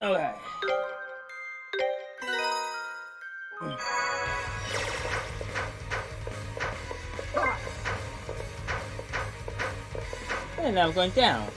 Okay. And now I'm going down.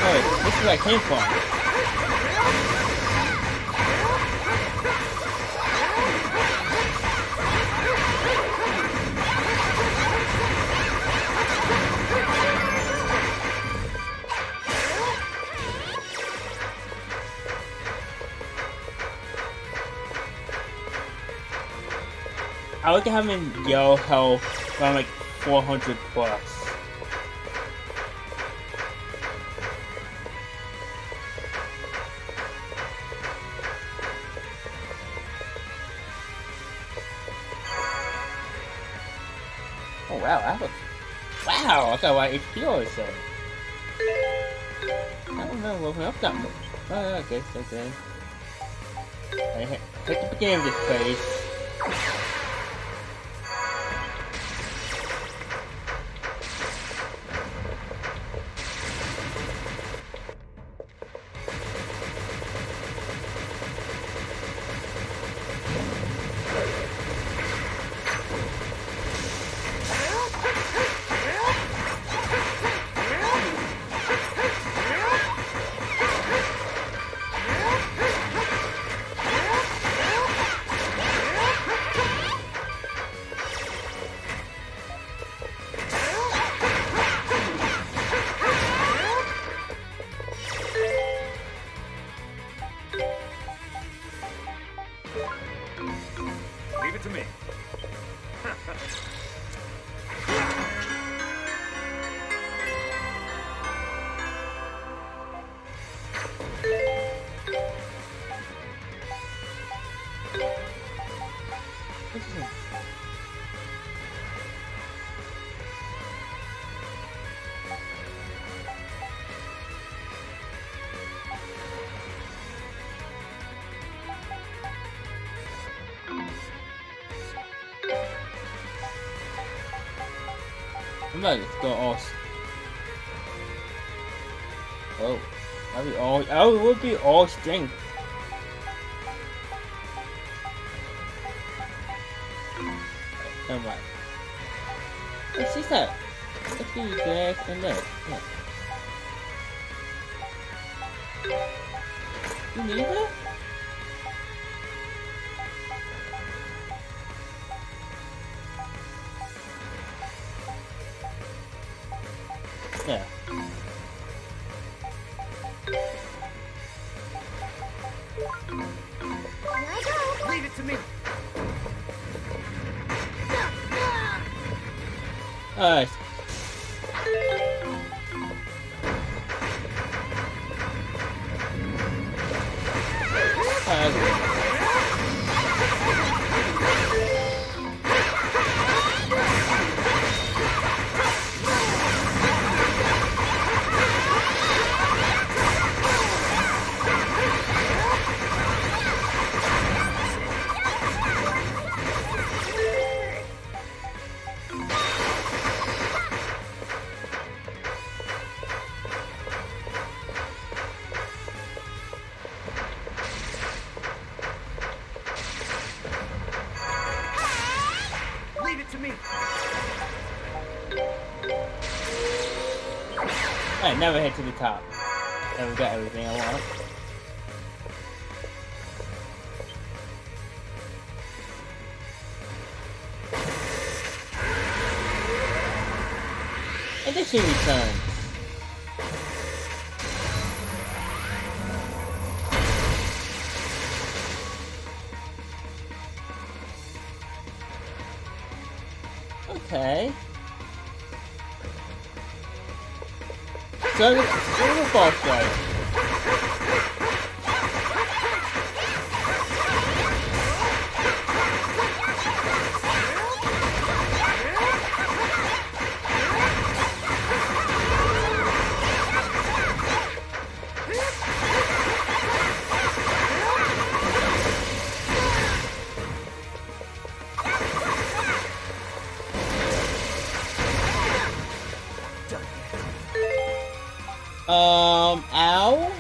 Oh, this is where I came from. I look at him in yellow health around like 400 plus. Oh wow, wow, I got a lot of HP or so. I don't remember what up that much. Oh, okay, okay. I hit the beginning of this place. Leave it to me. I'm about to go all. Oh, that'd be all. Oh, it would be all strength. Never mind. Let's see that. Let's see that and that. You need that? Yeah. Leave it to me. Alright. Leave it to me. I never hit to the top. Never got everything I want. Edition returns. Okay. Silver ball strike. Ow?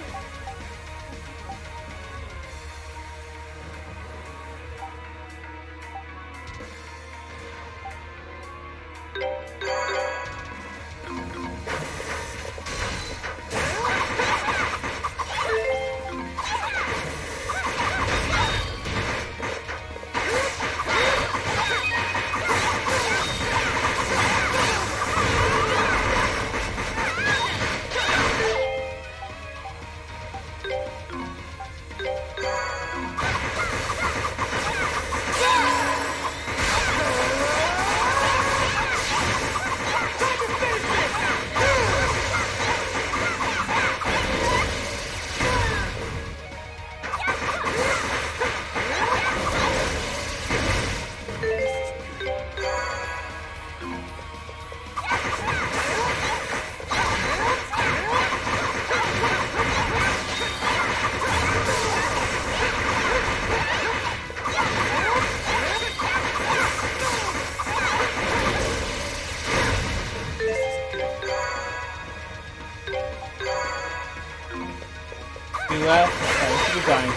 You left? Okay, let's keep going.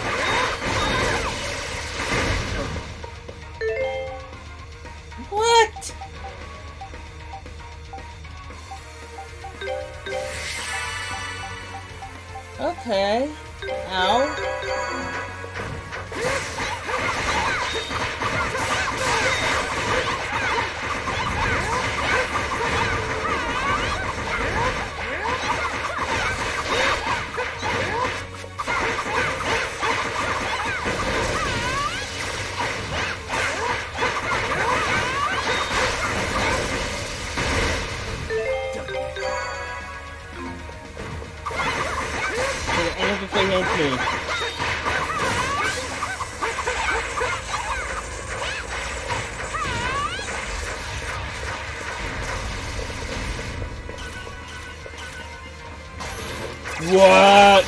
What? Okay. Ow. Before he hits me. What?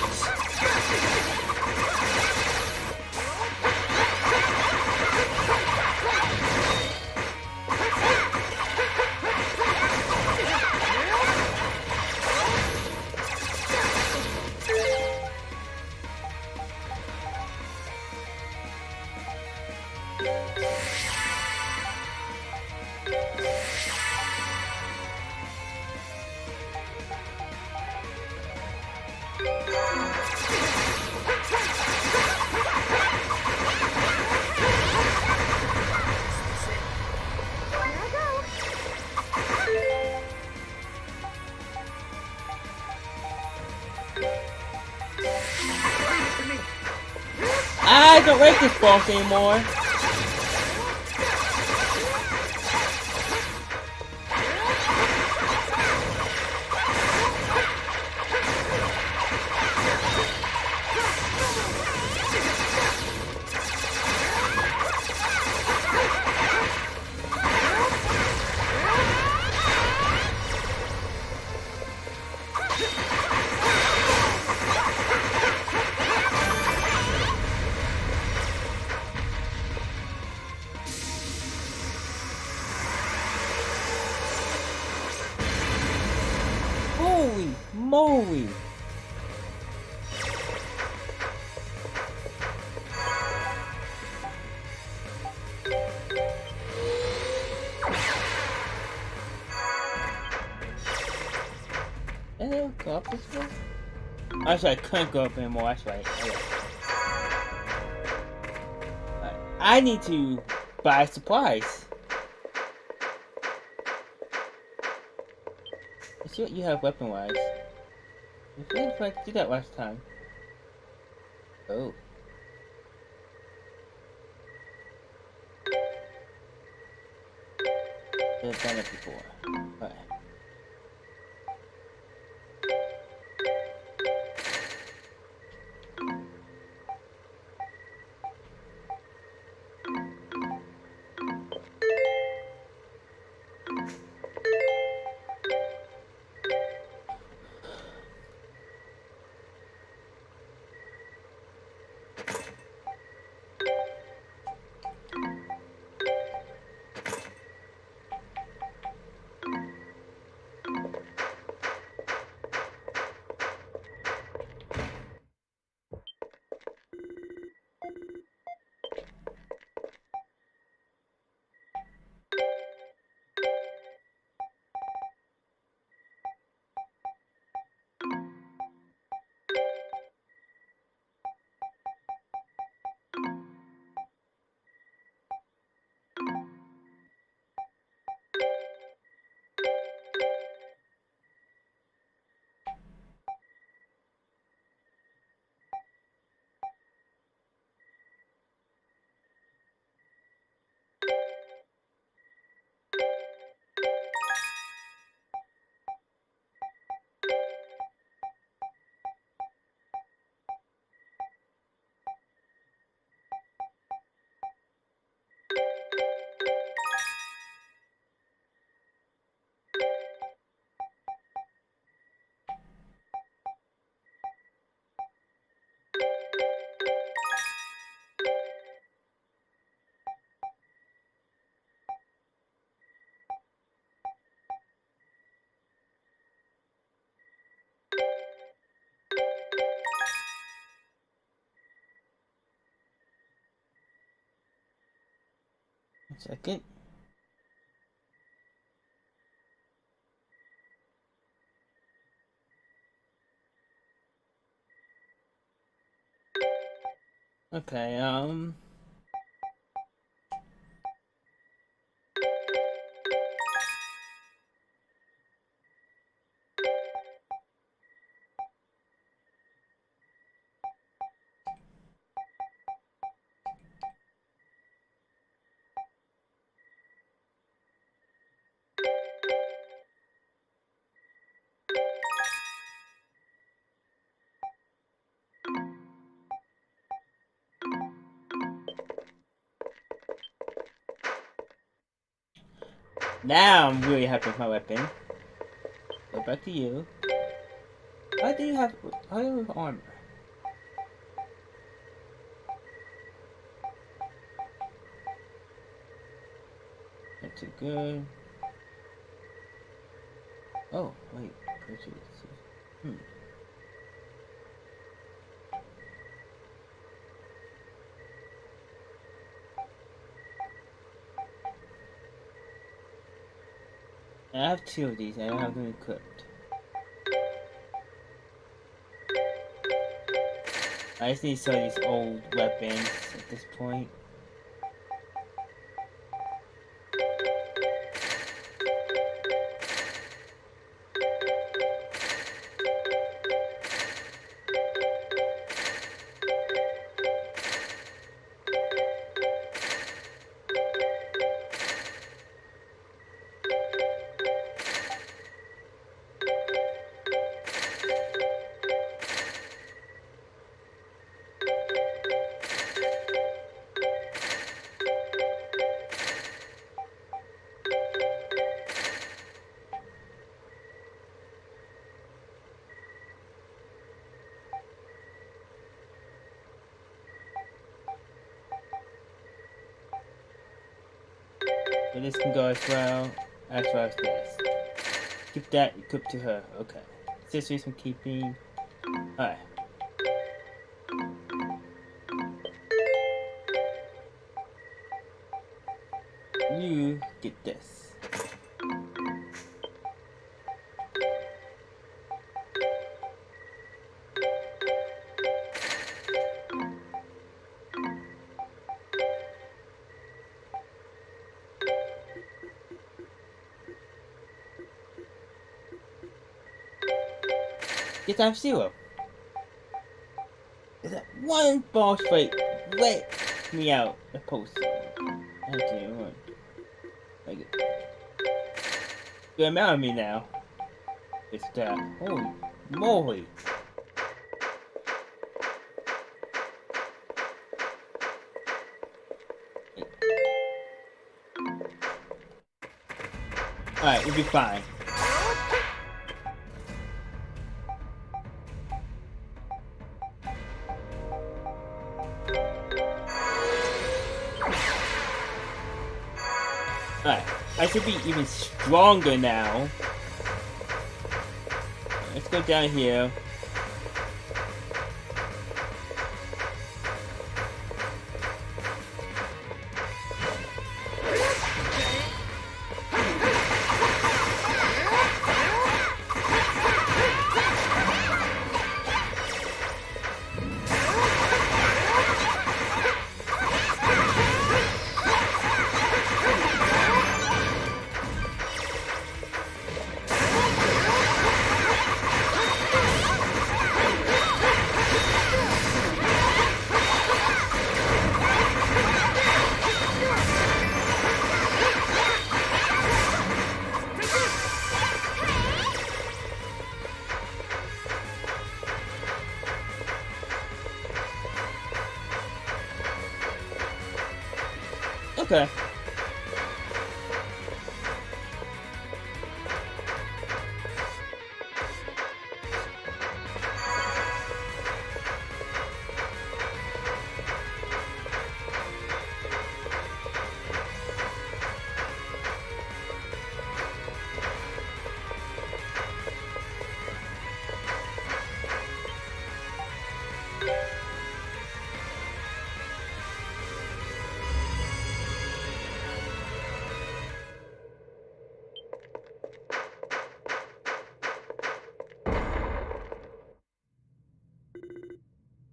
I don't like this boss anymore. Holy moly! Can I go up this way? Actually, I couldn't go up anymore. That's right. I need to buy supplies. Let's see what you have weapon-wise. I feel like I did that last time. Oh. I've done it before. Alright. One second. Okay, now I'm really happy with my weapon. Go back to you. How do you have armor? Not too good. Oh, wait. Purchase. I have two of these. I don't have them equipped. I just need some of these old weapons at this point. So this can go as well as this. Keep that equipped to her. Okay. Accessories I'm keeping. Alright. You get this. Get time 0. Is that one boss fight? Wait me out. The post. Okay, one. Like it. You're mad at me now. It's that. Holy moly. Alright, we'll be fine. Alright, I should be even stronger now. Let's go down here. Okay.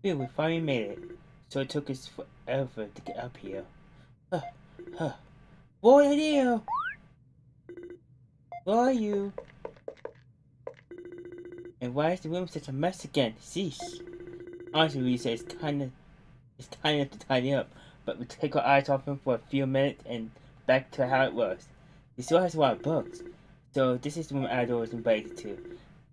Yeah, we finally made it. So it took us forever to get up here. Huh, huh. Boy, idea! Who are you? And why is the room such a mess again? Cease. Honestly, Lisa, it's time enough to tidy up, but we take our eyes off him for a few minutes and back to how it was. He still has a lot of books, so this is the room Adol was invited to.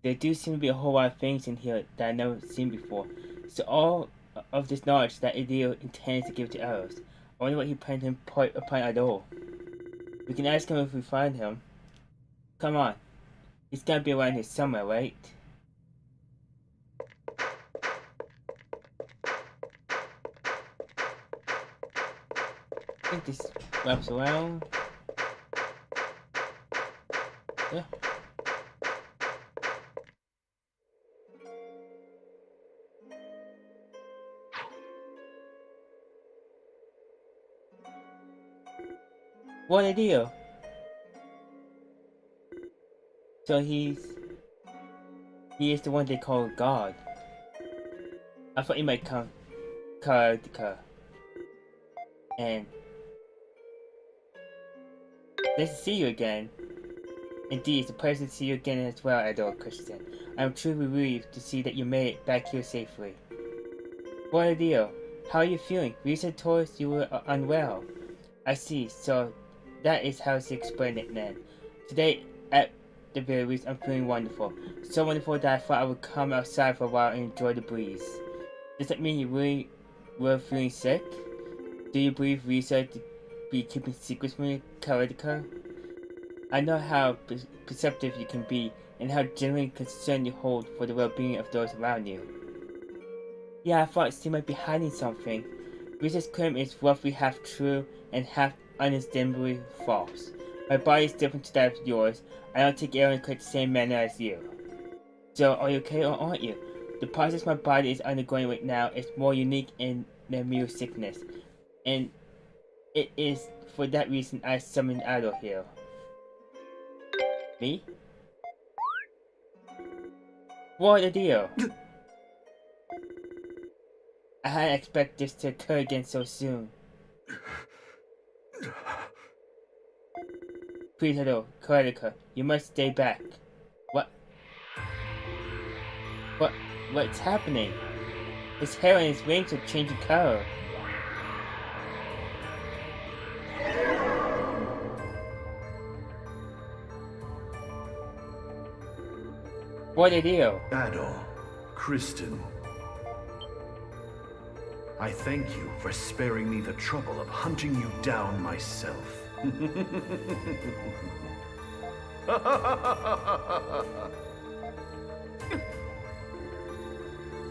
There do seem to be a whole lot of things in here that I've never seen before. So all of this knowledge that Adol intends to give to Eros. I wonder what he planned to impart upon Adol. We can ask him if we find him. Come on. He's gotta be around here somewhere, right? I think this wraps around. Yeah. What idea? So he is the one they call God. I thought he might come Karadika. And nice to see you again. Indeed, it's a pleasure to see you again as well, Adol Christian. I am truly relieved to see that you made it back here safely. What a deal. How are you feeling? Risa told us you were unwell. I see, so that is how she explained it then. Today, at the very least, I'm feeling wonderful. So wonderful that I thought I would come outside for a while and enjoy the breeze. Does that mean you really were feeling sick? Do you believe Risa to be keeping secrets from you, Karadika? I know how perceptive you can be and how genuine concern you hold for the well-being of those around you. Yeah, I thought she might be hiding something. Risa's claim is roughly half true and half understandably false. My body is different to that of yours. I don't take air in quite the same manner as you. So, are you okay or aren't you? The process my body is undergoing right now is more unique in than mere sickness, and it is for that reason I summoned Adol here. Me? What a deal! I hadn't expected this to occur again so soon. Please, Adol, Karadika, you must stay back. What's happening? His hair and his wings are changing color. What a deal. Ado, Kristen. I thank you for sparing me the trouble of hunting you down myself.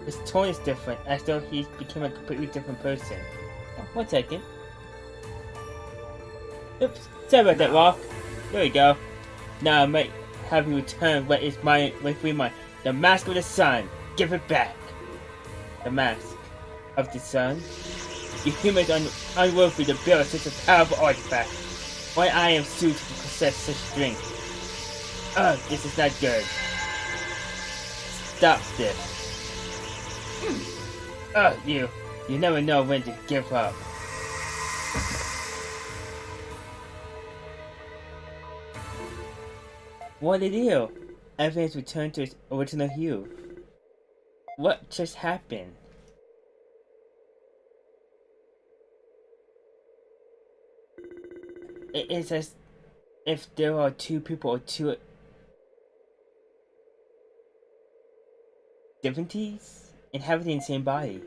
His tone is different, as though he's become a completely different person. Oh, 1 second. Oops, sorry about that, Rock. There we go. Now I might have you return what is mine, rightfully mine. The Mask of the Sun. Give it back. The Mask of the Sun? You humans are unworthy to build such a powerful artifact. Why I am suited to possess such strength. Ugh, this is not good. Stop this. Ugh, you never know when to give up. What a deal! Everything has returned to its original hue. What just happened? It is as if there are two people or two divinities inhabiting the same body.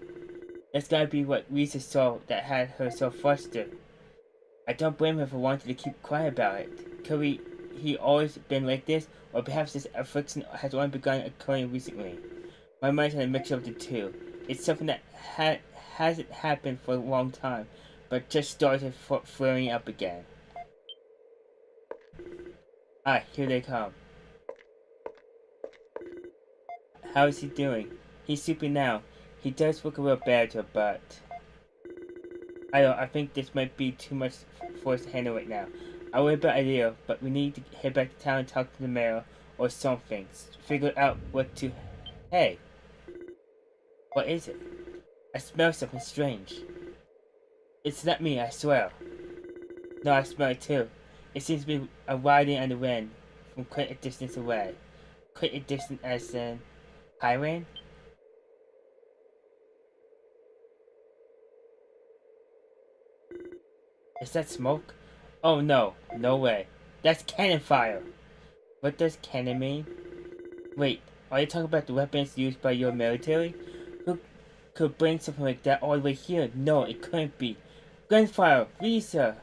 That's gotta be what Lisa saw that had her so flustered. I don't blame her for wanting to keep quiet about it. Could he always been like this, or perhaps this affliction has only begun occurring recently? My mind's had a mixture of the two. It's something that hasn't happened for a long time, but just started flaring up again. Ah, here they come. How is he doing? He's sleeping now. He does look a little better, but I think this might be too much for us to handle right now. I would have a better idea, but we need to head back to town and talk to the mayor or something. Figure out what to... Hey! What is it? I smell something strange. It's not me, I swear. No, I smell it too. It seems to be riding on the wind from quite a distance away. Quite a distance as in... high wind? Is that smoke? Oh no, no way. That's cannon fire! What does cannon mean? Wait, are you talking about the weapons used by your military? Who could bring something like that all the way here? No, it couldn't be. Gunfire! Lisa!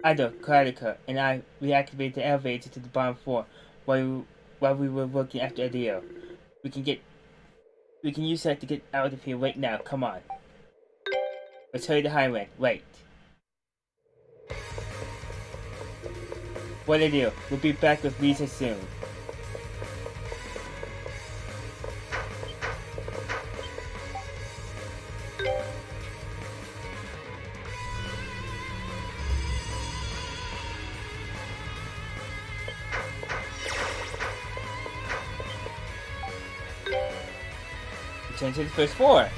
Ado, Karadika, and I reactivated the elevator to the bottom floor while we were working after Adeo. We can use that to get out of here right now, come on. Let's hurry to Highland, wait. What a deal, we'll be back with Lisa soon. Return to the first floor.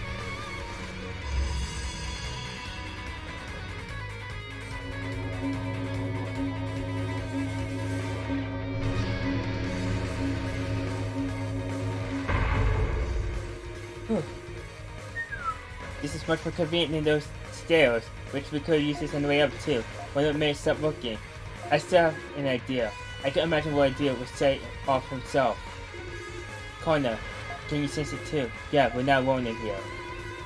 This is much more convenient than those stairs, which we could have used this on the way up too, when it made it stop working. I still have an idea. I can imagine what idea would set off himself. Connor, can you sense it too? Yeah, we're not alone in here.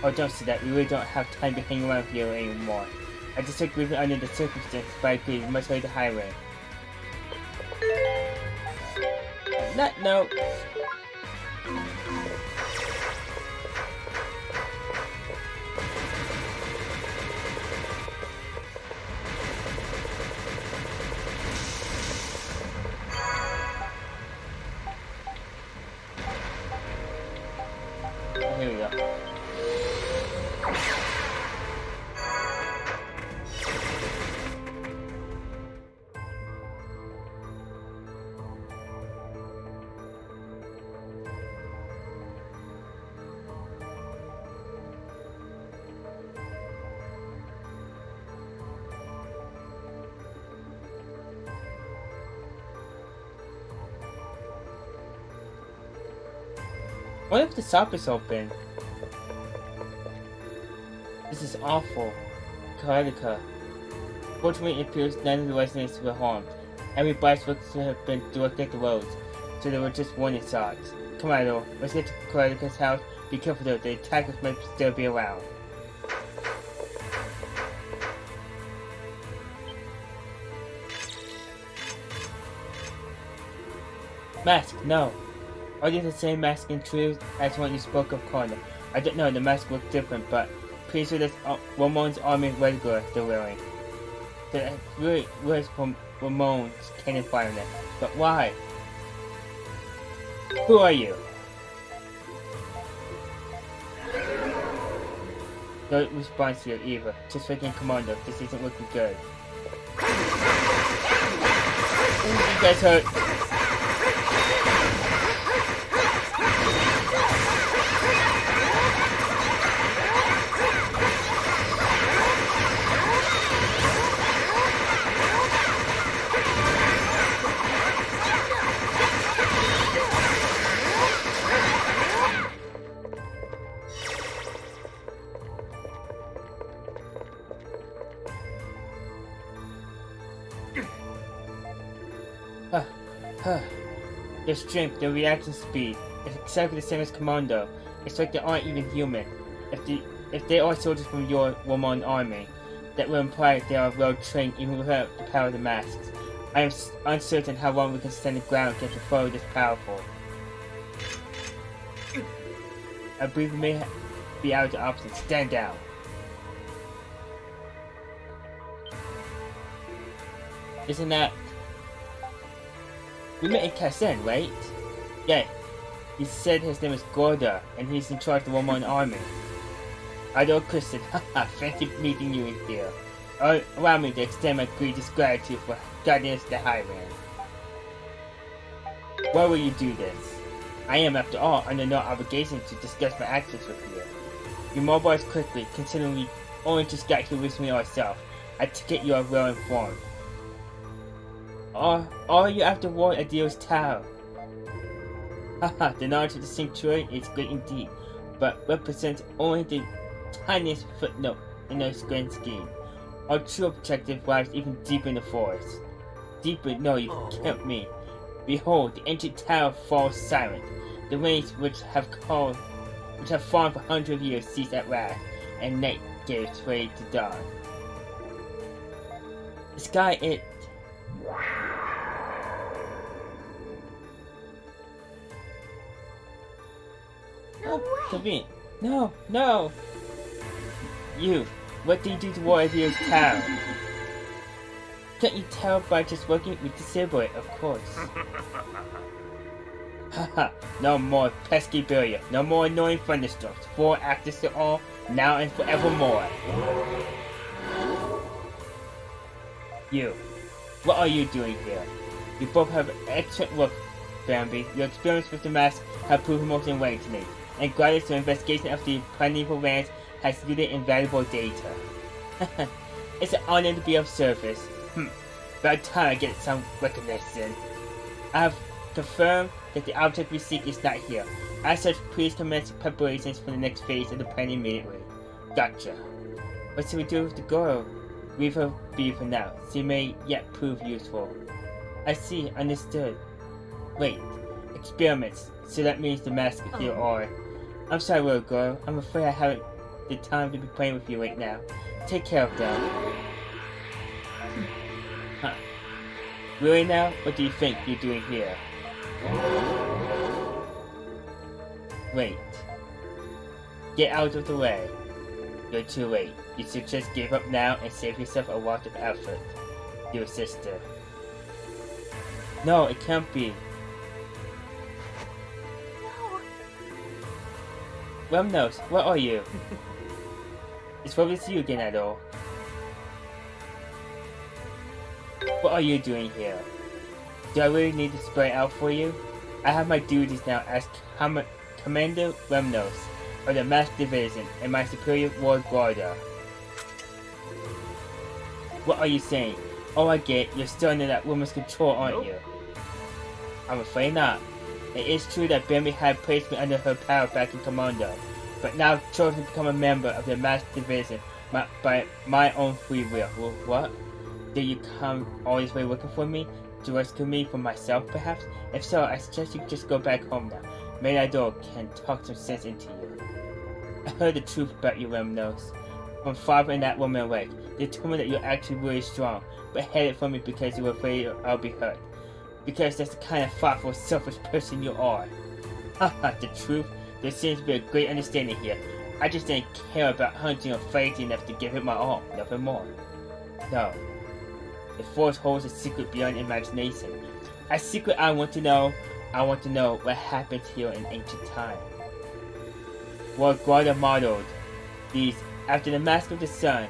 Oh, don't say that. We really don't have time to hang around here anymore. I just took leaving under the circumstances, but I agree. We must hurry to the highway. On that note... Here we go. What if the shop is open? This is awful. Karadika. Fortunately, it appears none of the residents were harmed. Every bus looks to have been directed at the roads. so they were just warning shots. Come on, though. Let's get to Chronica's house. Be careful, though. The attackers might still be around. Mask, no. Are these the same mask in truth as when you spoke of Connor? I don't know, the mask looks different, but pretty sure that's Ramon's army regular they're wearing. That really was from Ramon's cannon fireman. But why? Who are you? No response here either. Just freaking commando. This isn't looking good. Ooh, you guys hurt. Their strength, their reaction speed, it's exactly the same as Commando. It's like they aren't even human. If they are soldiers from your Ramon army, that will imply they are well trained even without the power of the masks. I am uncertain how long we can stand the ground against a foe this powerful. I believe we may be out of the option. Stand down. Isn't that... We met in Kasen, right? Yeah. He said his name is Gorda, and he's in charge of the Roman army. Idol Christian, haha, fancy meeting you in here. Allow me to extend my greatest gratitude for guiding us to Highland. Why will you do this? I am, after all, under no obligation to discuss my actions with you. You mobilize quickly, considering we only just got here recently ourselves. I take it you are well informed. Are you after war at Dio's Tower? Haha, the knowledge of the sanctuary is great indeed, but represents only the tiniest footnote in this grand scheme. Our true objective lies even deeper in the forest. Deeper, no, you can't me. Behold, the ancient tower falls silent. The rains which have fallen for hundreds of years cease at last, and night gives way to dawn. The sky it. Convenient. No, no! You, what did you do to Warrior's Tower? Can't you tell by just working with disable it, of course. Haha, no more pesky barrier, no more annoying thunderstorms, 4 actors to all, now and forevermore. You, what are you doing here? You both have excellent work, Bambi. Your experience with the mask have proven most enlightening to me, and guidance to investigation of the primeval lands has yielded invaluable data. It's an honor to be of service. About time I get some recognition. I have confirmed that the object we seek is not here. As such, please commence preparations for the next phase of the plan immediately. Gotcha. What should we do with the girl? Leave her be for now. She may yet prove useful. I see, understood. Wait, experiments. So that means the mask here are... I'm sorry, little girl. I'm afraid I haven't the time to be playing with you right now. Take care of them. Huh. Really now? What do you think you're doing here? Wait. Get out of the way. You're too late. You should just give up now and save yourself a lot of effort. Your sister. No, it can't be. Remnos, what are you? It's probably to see you again at all. What are you doing here? Do I really need to spell it out for you? I have my duties now as Commander Remnos of the Mask Division and my superior Ward Guarda. What are you saying? Oh, I get, you're still under that woman's control, aren't you? I'm afraid not. It is true that Bambi had placed me under her power back in Commando, but now I've chosen to become a member of the Mask Division by my own free will. What? Did you come all this way looking for me? To rescue me from myself, perhaps? If so, I suggest you just go back home now. Maybe Idol can talk some sense into you. I heard the truth about you, Remnos. From Father and that woman awake. They told me that you're actually really strong, but hid it from me because you were afraid I'll be hurt. Because that's the kind of thoughtful, selfish person you are. Haha, the truth? There seems to be a great understanding here. I just didn't care about hunting or fighting enough to give it my all, nothing more. No. The Force holds a secret beyond imagination. A secret I want to know what happened here in ancient time. Well, Guarda modeled these after the Mask of the Sun.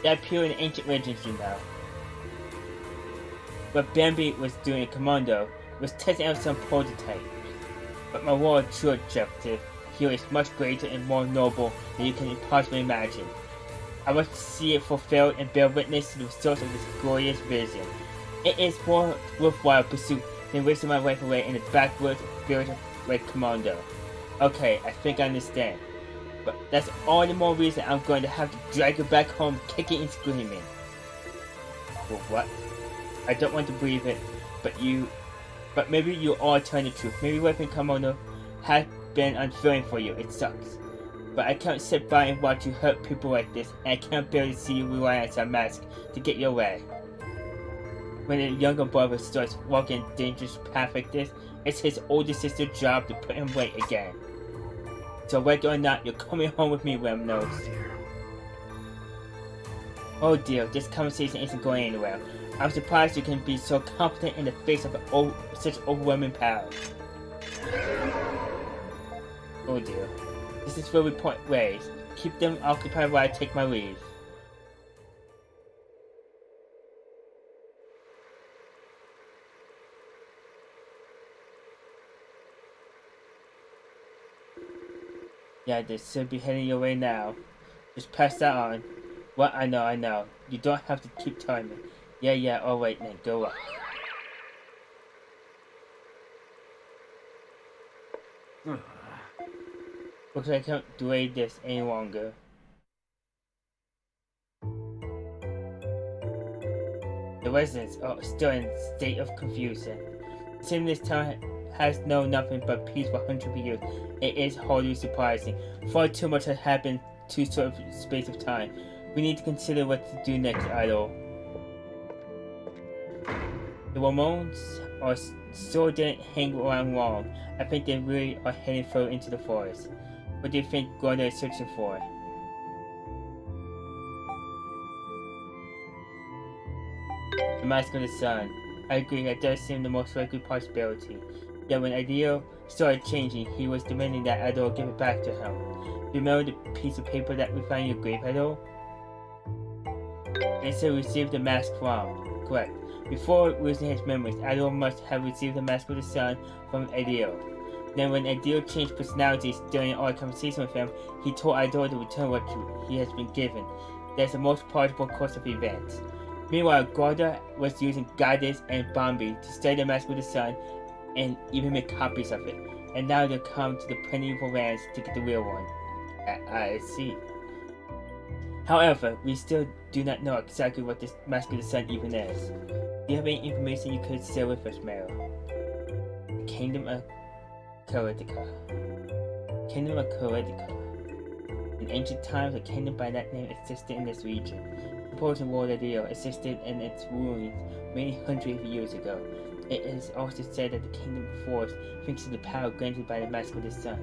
They appear in ancient legends, you know. What Bambi was doing in Commando was testing out some prototype. But my real true objective here is much greater and more noble than you can possibly imagine. I want to see it fulfilled and bear witness to the results of this glorious vision. It is more worthwhile pursuit than wasting my life away in the backwoods field like Commando. Okay, I think I understand. But that's all the more reason I'm going to have to drag you back home kicking and screaming. For what? I don't want to believe it, but maybe you are telling the truth. Maybe working Commando has been unfulfilling for you. It sucks. But I can't sit by and watch you hurt people like this, and I can't bear to see you rely on some mask to get your way. When a younger brother starts walking a dangerous path like this, it's his older sister's job to put him right again. So whether or not, you're coming home with me, Remnos. Oh dear, this conversation isn't going anywhere. I'm surprised you can be so confident in the face of such overwhelming power. Oh dear. This is where we part ways. Keep them occupied while I take my leave. Yeah, they should be heading your way now. Just pass that on. What? I know. You don't have to keep telling me. Yeah, alright then, go up. Looks like I can't delay this any longer. The residents are still in a state of confusion. Seeing this town has known nothing but peace for hundreds of years, it is hardly surprising. Far too much has happened too short of space of time. We need to consider what to do next, Idol. The Ramones still didn't hang around long. I think they really are heading further into the forest. What do you think Guarda is searching for? The Mask of the Sun. I agree, that does seem the most likely possibility. Yet when Idol started changing, he was demanding that Idol give it back to him. Do you remember the piece of paper that we found in your grave, Idol? They said received the mask from. Correct. Before losing his memories, Idol must have received the Mask of the Sun from Idol. Then when Idol changed personalities during our conversation with him, he told Idol to return what he has been given. That's the most plausible course of events. Meanwhile, Guarda was using Goddess and Bambi to study the Mask of the Sun and even make copies of it. And now they'll come to the Primeval Lands to get the real one. I see. However, we still do not know exactly what this Mask of the Sun even is. Do you have any information you could share with us, Meryl? The Kingdom of Celceta. Kingdom of Celceta. In ancient times, a kingdom by that name existed in this region. The Persian World Idol existed in its ruins many hundreds of years ago. It is also said that the Kingdom of Force thanks to the power granted by the Mask of the Sun.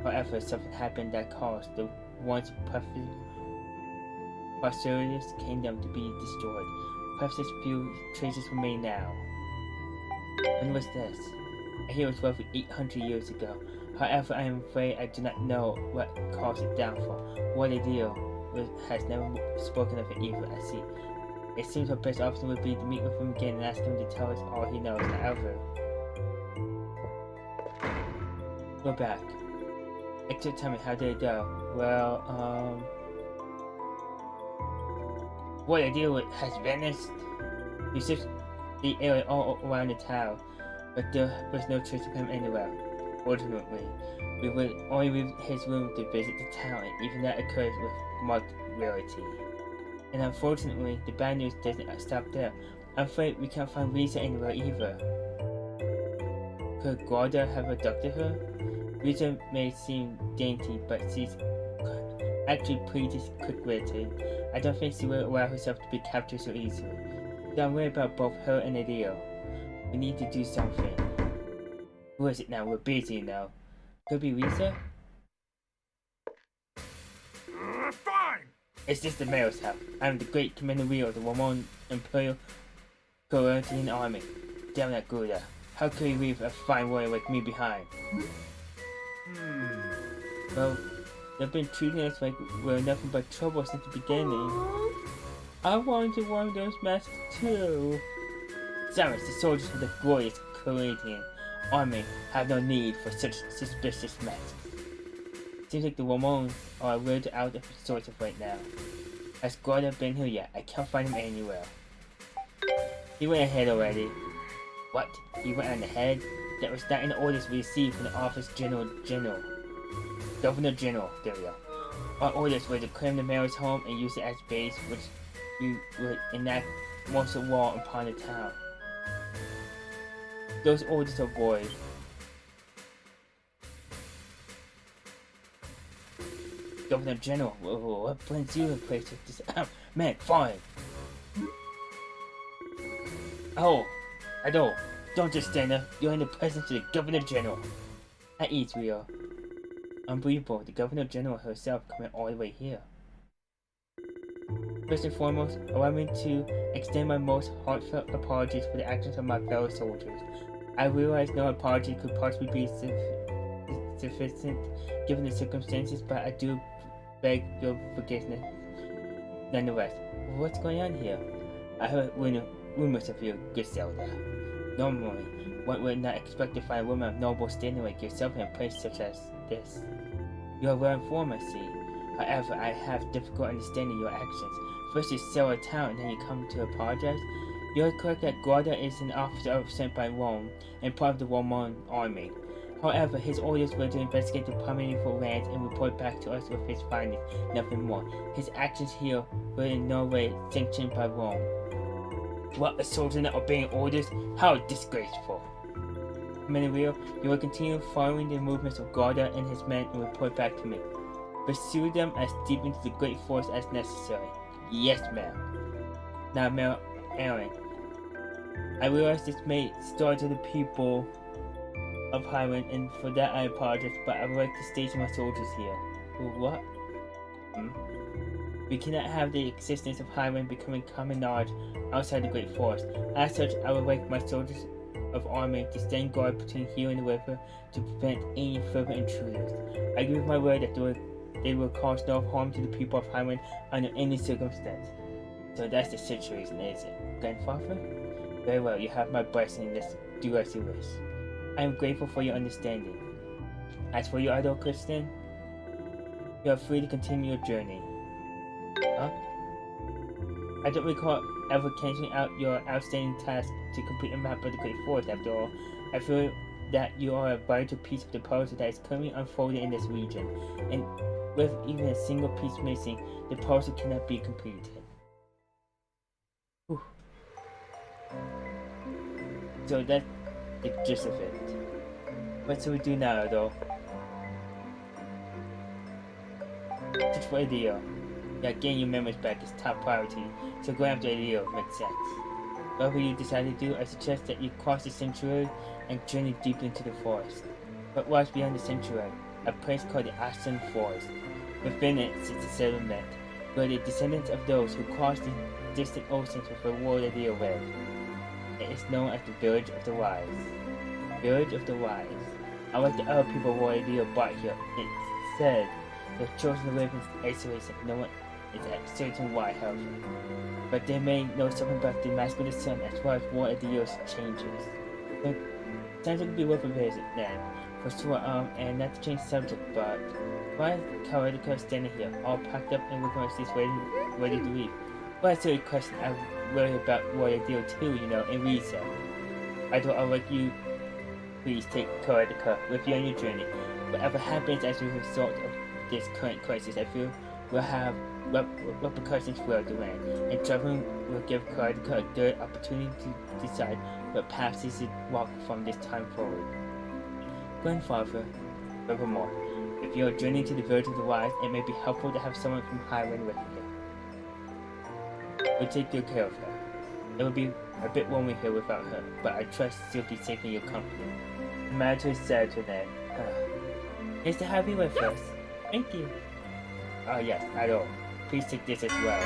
However, something happened that caused the once prosperous kingdom to be destroyed. Perhaps as few traces remain now. When was this? I hear it was roughly 800 years ago. However, I am afraid I do not know what caused its downfall. What a deal has never spoken of it either, I see. It seems our best option would be to meet with him again and ask him to tell us all he knows. However, go back. Except tell me, how did it go? Well, what a deal has vanished. We searched the area all around the town, but there was no trace of him anywhere. Ultimately, we would only leave his room to visit the town, and even that occurred with marked rarity. And unfortunately, the bad news doesn't stop there. I'm afraid we can't find Risa anywhere either. Could Guarda have abducted her? Risa may seem dainty, but she's actually pretty quick-witted. I don't think she will allow herself to be captured so easily. So I'm worried about both her and Adele. We need to do something. Who is it now? We're busy now. Could it be Risa? Fine! It's just the mayor's house. I'm the great commander Rio of the Roman Imperial Corinthian Army. Damn that Gouda. How could you leave a fine warrior like me behind? Well, they've been treating us like we're nothing but trouble since the beginning. I wanted one of those masks too. Silence, the soldiers of the glorious Corinthian Army have no need for such suspicious masks. Seems like the Romans are a little out of sorts right now. Has Guarda been here yet? I can't find him anywhere. He went ahead already. What? He went on ahead? That was not in the orders we received from the Office General. Governor General, there we go. Our orders were to claim the mayor's home and use it as base, which we would enact martial law upon the town. Those orders are void. Governor General, what brings you in place with this? Man, fine. Oh, I don't just stand there. You're in the presence of the Governor General. At ease, Rio. Unbelievable, the Governor General herself coming all the way here. First and foremost, allow me to extend my most heartfelt apologies for the actions of my fellow soldiers. I realize no apology could possibly be sufficient given the circumstances, but I do beg your forgiveness nonetheless. What's going on here? I heard rumors of you, good Zelda. Normally, one would not expect to find a woman of noble standing like yourself in a place such as this. You are well informed, I see. However, I have difficult understanding your actions. First you sell a town and then you come to apologize. You are correct that Guarda is an officer sent by Rome and part of the Roman army. However, his orders were to investigate the prominent lands and report back to us with his findings, nothing more. His actions here were in no way sanctioned by Rome. What, a soldier not obeying orders? How disgraceful! Commander Rio, you will continue following the movements of Guarda and his men and report back to me. Pursue them as deep into the great forest as necessary. Yes, ma'am. Now, Mayor Aaron, I realize this may startle the people of Highland, and for that I apologize, but I would like to station my soldiers here. What? We cannot have the existence of Highland becoming common knowledge outside the Great Forest. As such, I would like my soldiers of army to stand guard between here and the river to prevent any further intruders. I give my word that they will cause no harm to the people of Highland under any circumstance. So that's the situation, is it, Grandfather? Very well, you have my blessing in this. Do as you wish. I am grateful for your understanding. As for your idol, Kristen, you are free to continue your journey. Huh? I don't recall ever canceling out your outstanding task to complete a map of the Great Forest. After all, I feel that you are a vital piece of the puzzle that is currently unfolding in this region, and with even a single piece missing, the puzzle cannot be completed. Whew. So that's the gist of it. What shall we do now, though? Just for a deal. Yeah, getting your memories back is top priority, so going after a deal makes sense. Whatever you decide to do, I suggest that you cross the sanctuary and journey deep into the forest. What lies beyond the sanctuary? A place called the Ashton Forest. Within it sits a settlement, where the descendants of those who crossed the distant oceans with a warrior deal live. It is known as the Village of the Wise. Village of the Wise. Unlike the other people warrior deal brought here, it said they've chosen to live in isolation. No one is certain why, however. But they may know something about the mask of the sun as well as what the year's changes. So, sounds like it could be worth a visit then. For sure, and not to change the subject, but why is Karadika standing here, all packed up and looking like she's ready to leave? Well, that's a silly question. I worry about Royal Deal too, you know, and Risa. I thought I'd like you please take Karadika with you on your journey. Whatever happens as a result of this current crisis, I feel will have repercussions for the land, and Trevor will give Cardinal a good opportunity to decide what path he should walk from this time forward. Grandfather, furthermore, if you are journeying to the village of the wise, it may be helpful to have someone from Highland with you. We'll take good care of her. It will be a bit lonely here without her, but I trust she'll be safe in your company. The matter is said to them. Nice to have you with us. Thank you. Oh yes, I know. Please take this as well.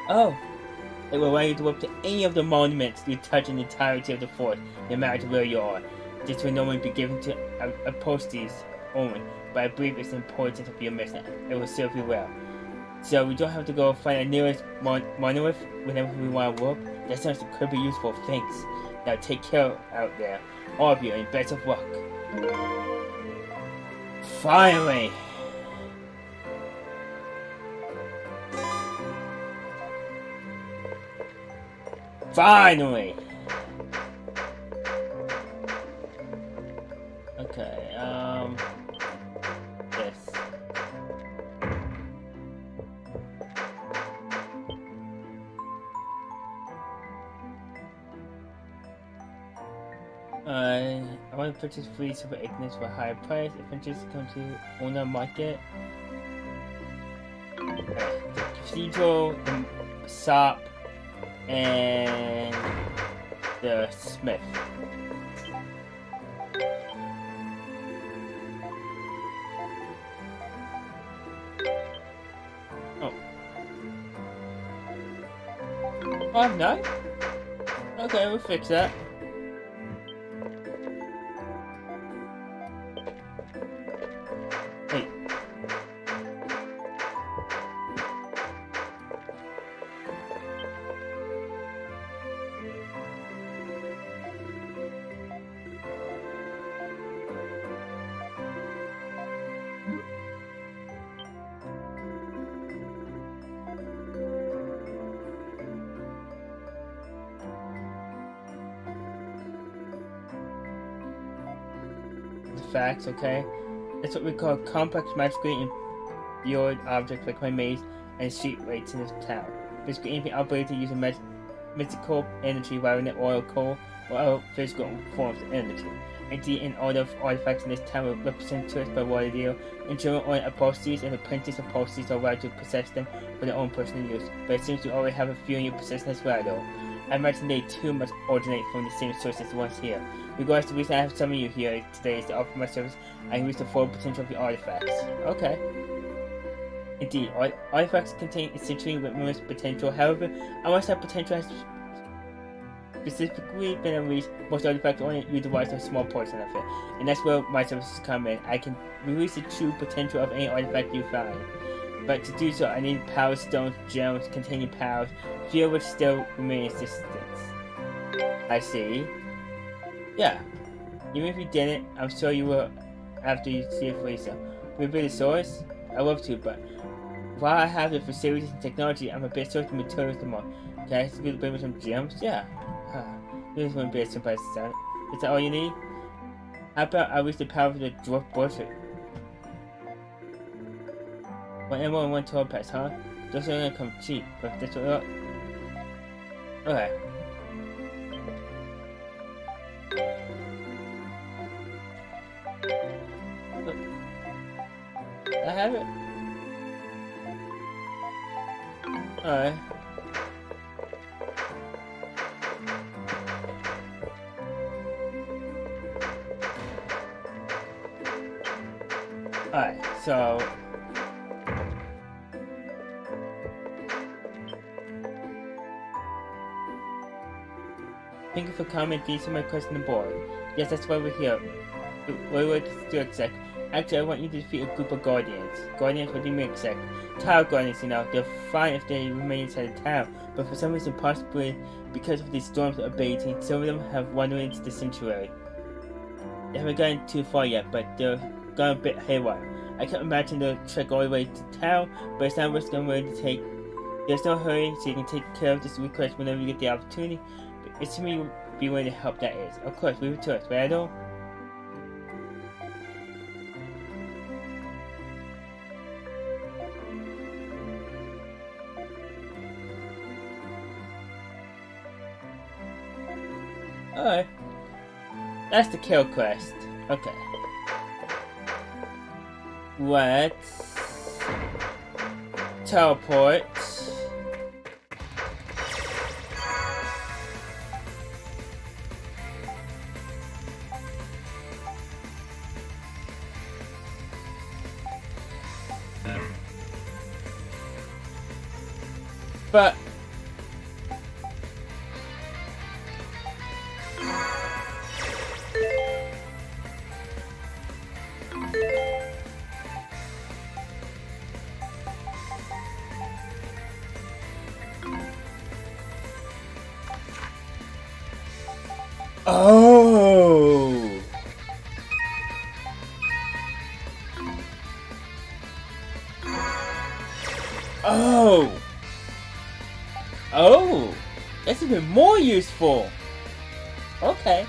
Oh! It will allow you to walk to any of the monuments you touch in the entirety of the fort, no matter where you are. This will normally be given to apostates only, but I believe it's the importance of your mission. It will serve you well. So we don't have to go find the nearest monolith whenever we want to walk. That sounds could be useful. Thanks. Now take care out there, all of you, and best of luck. Finally! Finally! Okay, this. I want to purchase free super ignites for a higher price. Adventures come to Ona Market. The cathedral, the shop, and the smith. Oh. Oh, I'm not? Okay, we'll fix that. Hey. Facts, okay? That's what we call complex magically imbued objects like my maze and street lights in this town. Basically anything operated using mystical energy rather than oil, coal, or other physical forms of energy. Indeed, in all the artifacts in this town will represent to us by what deal. In general, only apostates and apprentices apostates are allowed to possess them for their own personal use, but it seems you already have a few in your possession as well, though. I imagine they too must originate from the same source as the ones here. Regardless, the reason I have summoned you here today is to offer my service and use the full potential of the artifacts. Okay. Indeed, artifacts contain essentially limitless potential. However, unless that potential has specifically been unleashed, most artifacts only utilize a small portion of it. And that's where my services come in. I can release the true potential of any artifact you find. But to do so, I need power stones, gems containing powers, few of which still remain in existence. I see. Yeah. Even if you didn't, I'm sure you will after you see it for yourself. Will be the source? I love to, but while I have the facilities and technology, I'm a bit short of materials tomorrow. Can I ask you to bring me some gems? Yeah. This wouldn't be a surprise to start. Is that all you need? How about I reach the power of the dwarf bullshit? One emerald and one toll pass, huh? Those are gonna come cheap, but that's what. Okay. I have it. Alright. Alright, so thank you for coming. These are my questions on the board. Yes, that's why we're here. What do you expect? Actually, I want you to defeat a group of guardians. Guardians, what do you mean expect? Tower guardians, you know, they're fine if they remain inside the town, but for some reason, possibly because of these storms abating, some of them have wandered into the sanctuary. They haven't gotten too far yet, but they're gone a bit haywire. I can't imagine they'll trek all the way to town, but it's not risk I'm willing to take. There's no hurry, so you can take care of this request whenever you get the opportunity. But it's to me you'll be willing to help, that is. Of course, leave it to us, right, Adol? Alright. That's the kill quest. Okay. Let's teleport. But oh. Oh. Oh. That's even more useful. Okay.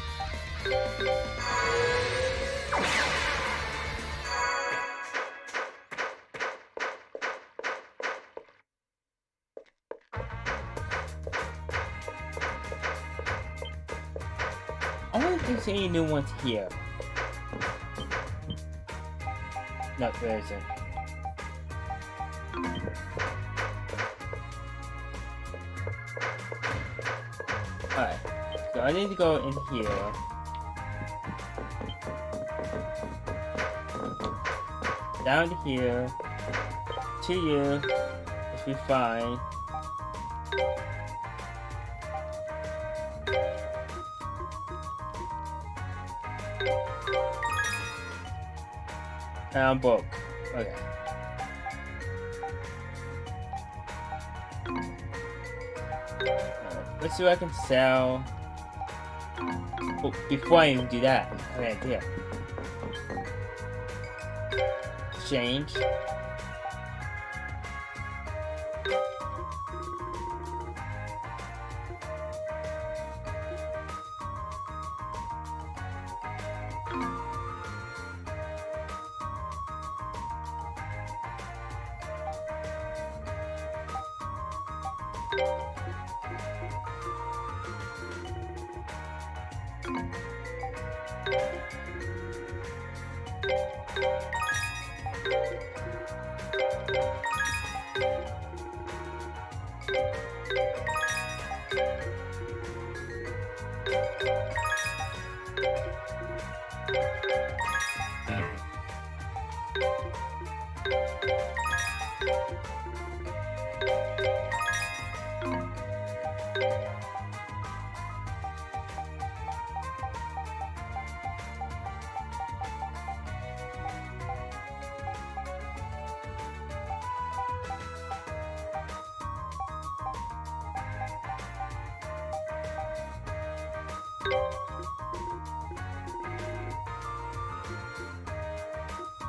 I wonder if there's any new ones here. No, there isn't. Alright, so I need to go in here. Down to here. To you. Which we fine. And I'm broke. Okay. Let's see what I can sell. Oh, before I even do that, I have an idea. Exchange.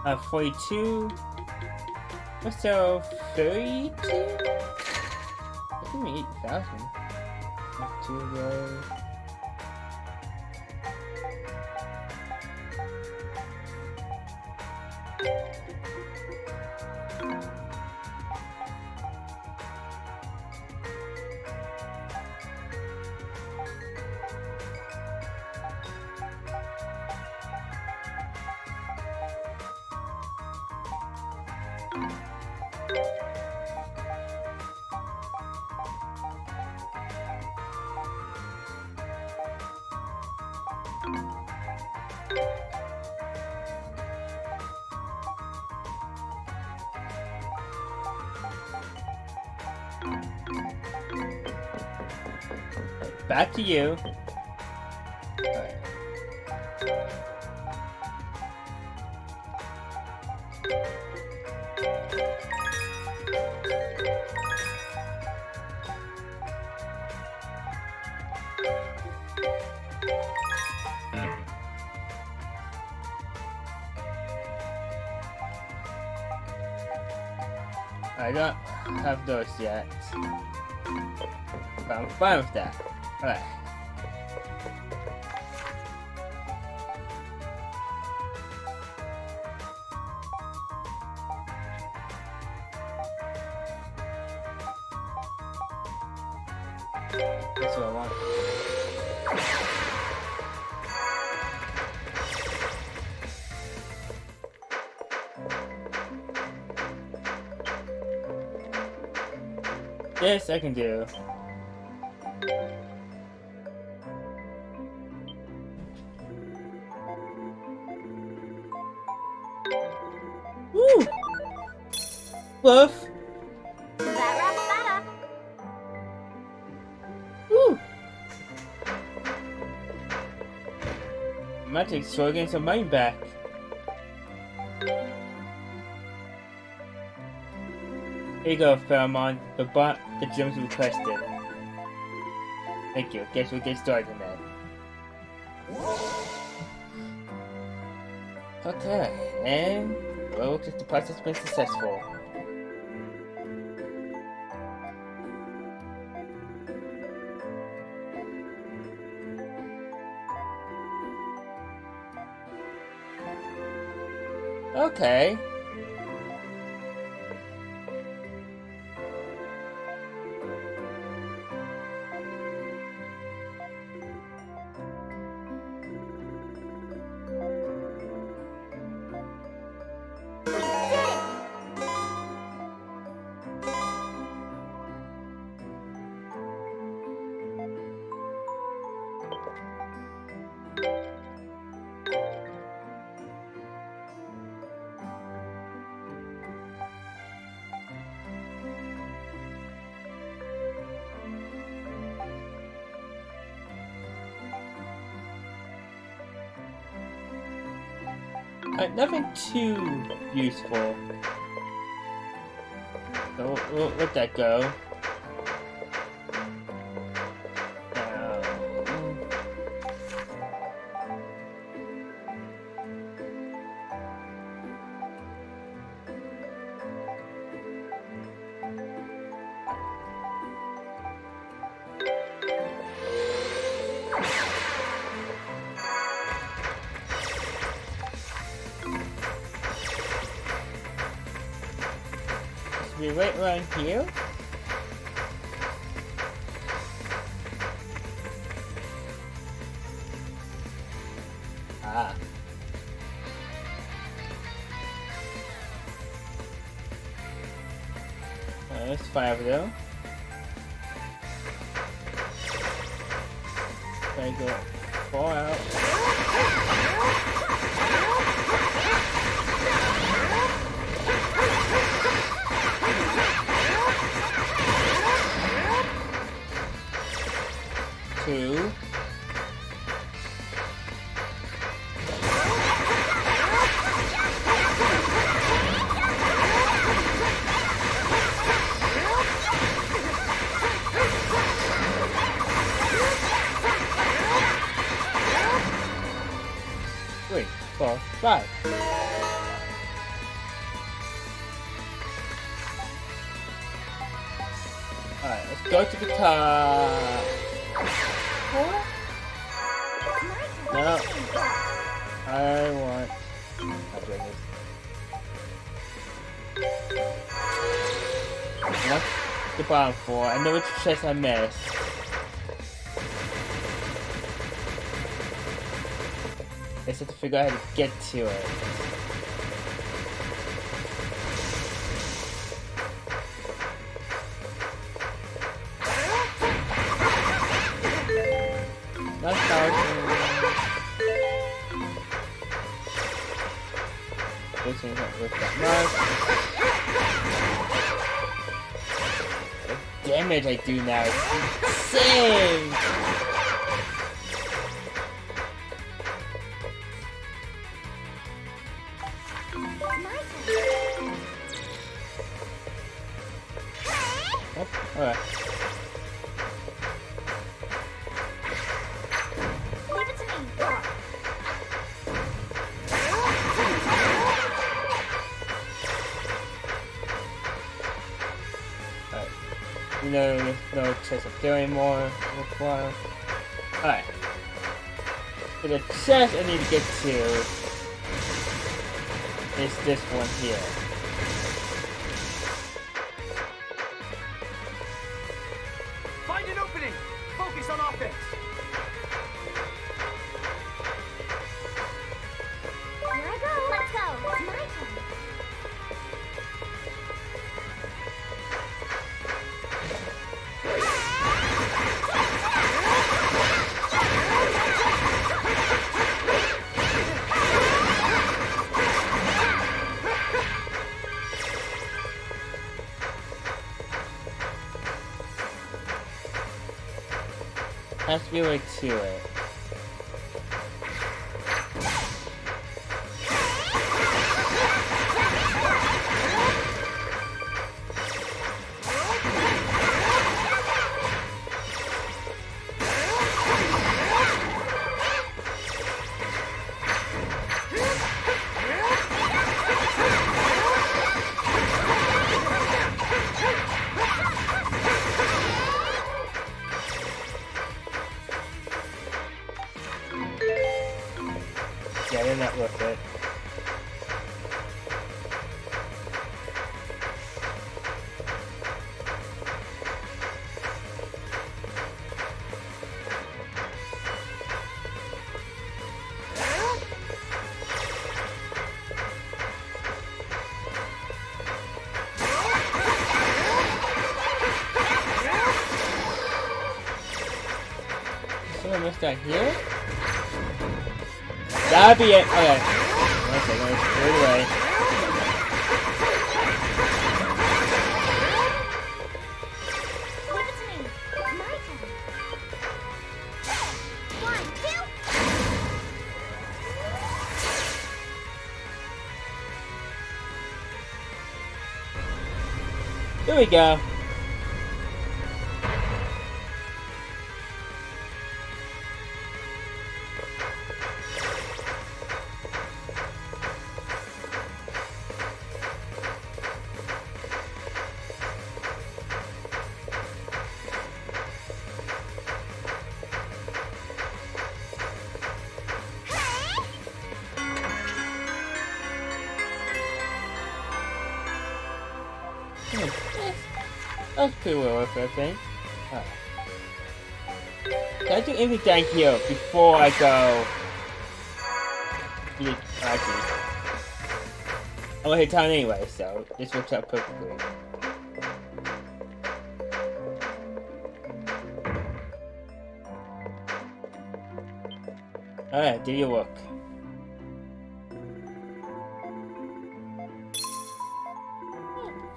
I have 42. What's there? 32? I think we 8,000. 2 rows. Back to you. Alright. I don't have those yet, but I'm fine with that. Alright. That's what I want. This I can do. Woo! Woof! That wraps that up. Woo! I'm about to start getting some money back. Here you go, Pheromone. The gems requested. Thank you. Guess we'll get started then. Okay, and well, looks like the process has been successful. Okay. Nothing too useful. So we'll let that go. Be right around here. Ah. There's 5 of them. Gotta go far out. 2. Three, 4, 5. Alright, let's go to the top. No. I want... I'll do this. What's the bottom 4? I know which chest I missed. I just have to figure out how to get to it. Not thousand. This ain't not worth that much. The damage I do now is insane! Oh, alright. Leave it to me. Alright. No, there's no chest up there anymore. Alright. So the chest I need to get to is this one here. Find an opening! Focus on offense! Here I go. Let's go. It's my turn. Has to be way to it. Yeah, they're not worth it. Someone missed out here? That'd be it. Okay. One second, let's clear it away. Leave it to me. It's my turn. 1, 2. There we go. That's pretty well worth it, I think. Can I do anything down here before I go? Actually, I'm gonna hit town anyway, so this works out perfectly. Alright, do your work.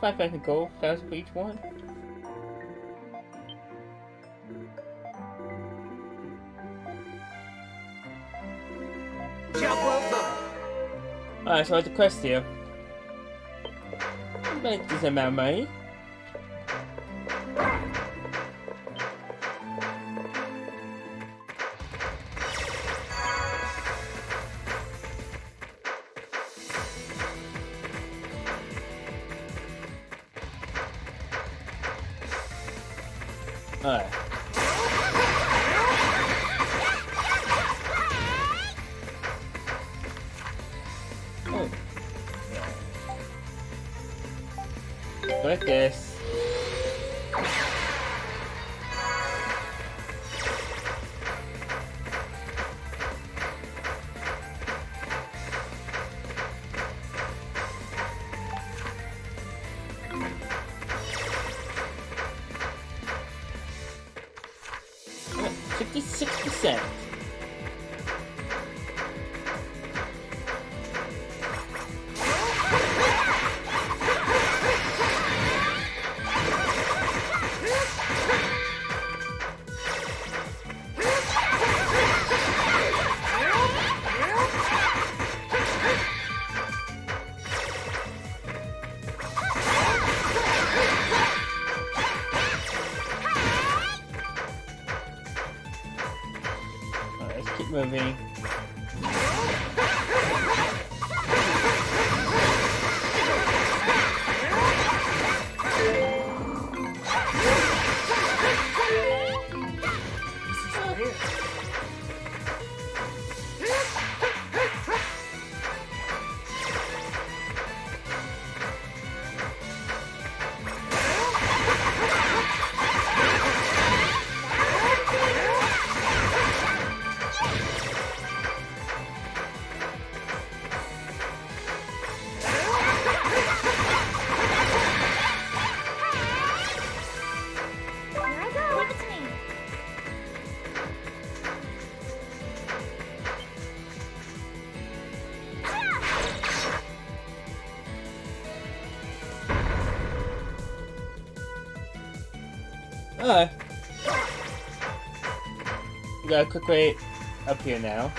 $5,000 gold, 1,000 for each one. Job well done. Alright, so what's the quest here? Make this amount of money. Alright. Oh. Like this. Alright, 56%. Alright, let's keep moving. Here I go. Leave it to me. Alright. got a quick way up here now.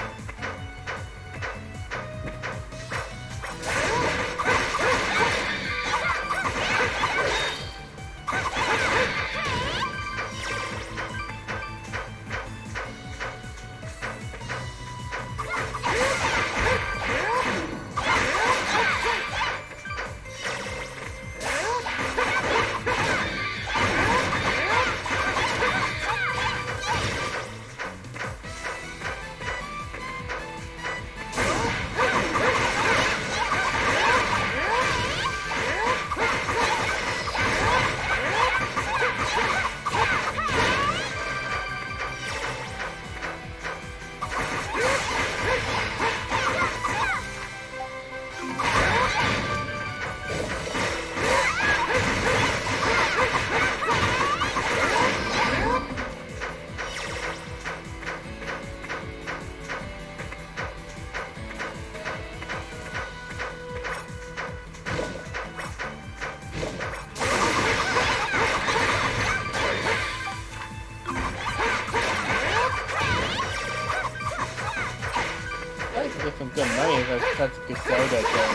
Get some good money if I touch the Zelda game.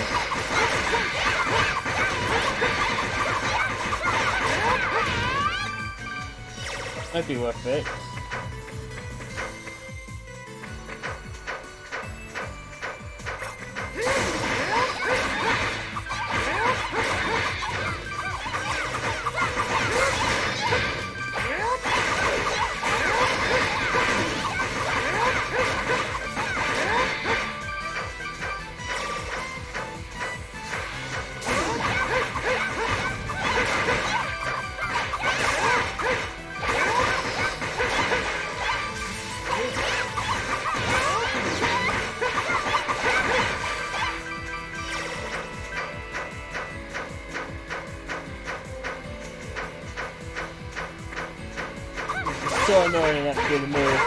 Might be worth it. So annoying not to be able to move.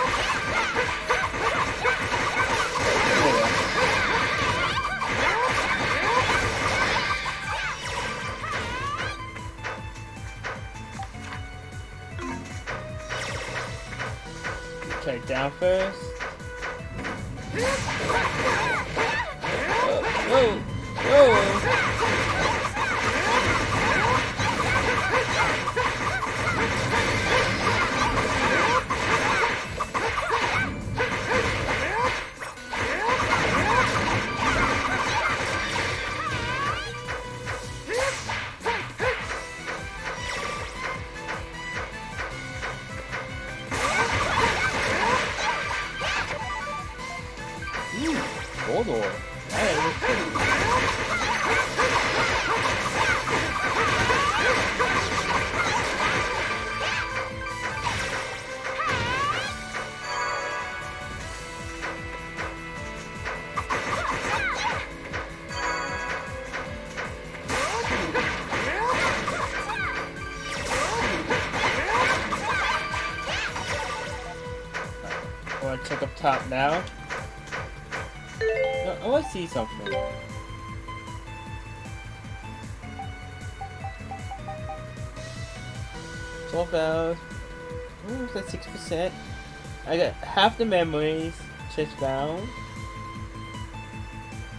Try down first. Whoa! Whoa! Gold ore. I want to check up top now. I want to see something. $12. Ooh, that's 6%. I got half the memories just found.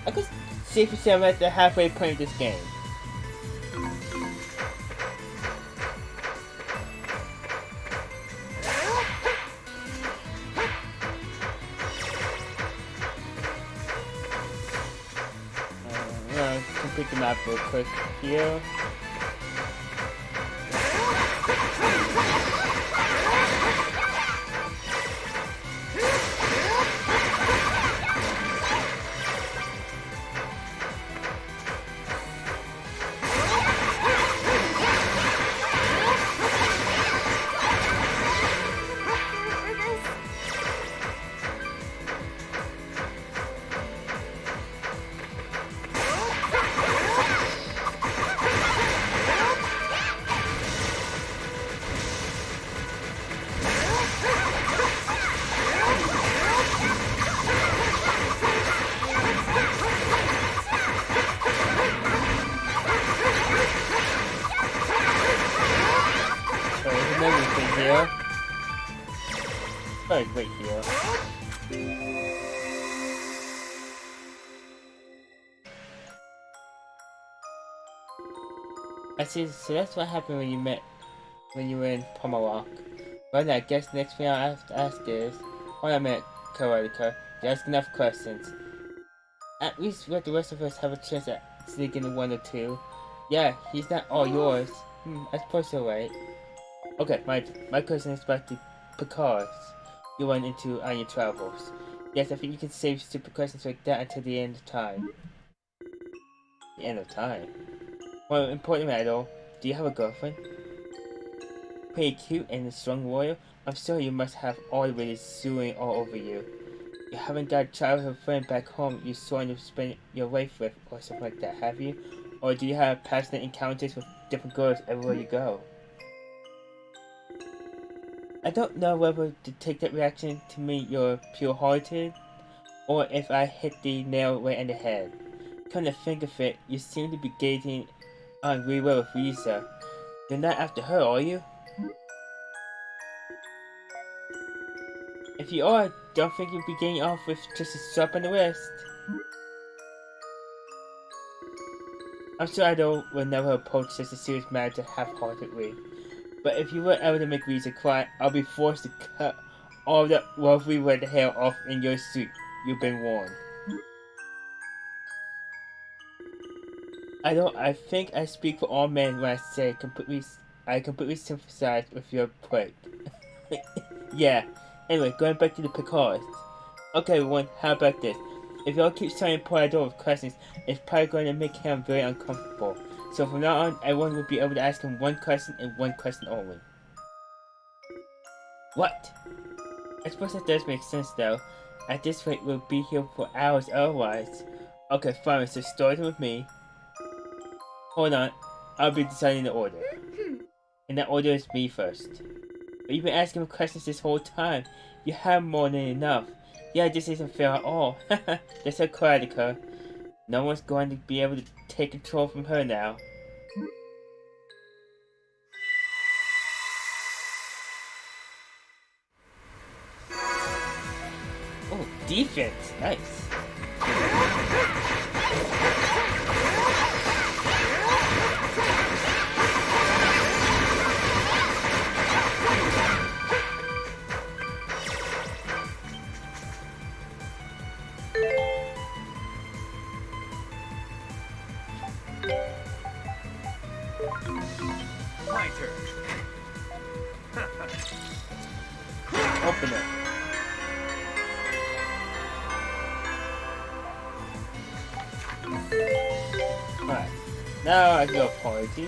I could safely say I'm at the halfway point of this game. Complete the map real quick here. Probably wait here. I see, so that's what happened when you were in Pomerlock. Well, I guess the next thing I'll have to ask is, hold on a minute, Karotica, there's enough questions. At least let the rest of us have a chance at sneaking one or two. Yeah, he's not all yours. I suppose so, right? Okay, my question is about the Picards you went into on your travels. Yes, I think you can save stupid questions like that until the end of time. The end of time? Well, important matter, do you have a girlfriend? Pretty cute and a strong warrior? I'm sure you must have all the ladies suing all over you. You haven't got a childhood friend back home you sworn to spend your life with or something like that, have you? Or do you have passionate encounters with different girls everywhere you go? I don't know whether to take that reaction to mean you're pure-hearted, or if I hit the nail right on the head. Come to think of it, you seem to be getting on really well with Lisa. You're not after her, are you? If you are, don't think you'll be getting off with just a slap on the wrist. I'm sure I will never approach such a serious matter half-heartedly. But if you were ever to make Lisa cry, I'll be forced to cut all that lovely red hair off in your suit. You've been warned. I think I speak for all men when I say I completely sympathize with your plight. Yeah. Anyway, going back to the Picards. Okay, everyone, how about this? If y'all keep starting Polidor with questions, it's probably going to make him very uncomfortable. So from now on, everyone will be able to ask him one question and one question only. What? I suppose that does make sense though. At this rate, we'll be here for hours otherwise. Okay, fine, so starting with me. Hold on, I'll be deciding the order. And that order is me first. But you've been asking me questions this whole time. You have more than enough. Yeah, this isn't fair at all. That's her Karotica. No one's going to be able to take control from her now. Oh, defense. Nice. My turn. Open it. Alright. Now I can go party.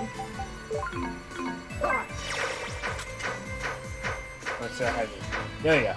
What's so heavy? There we go.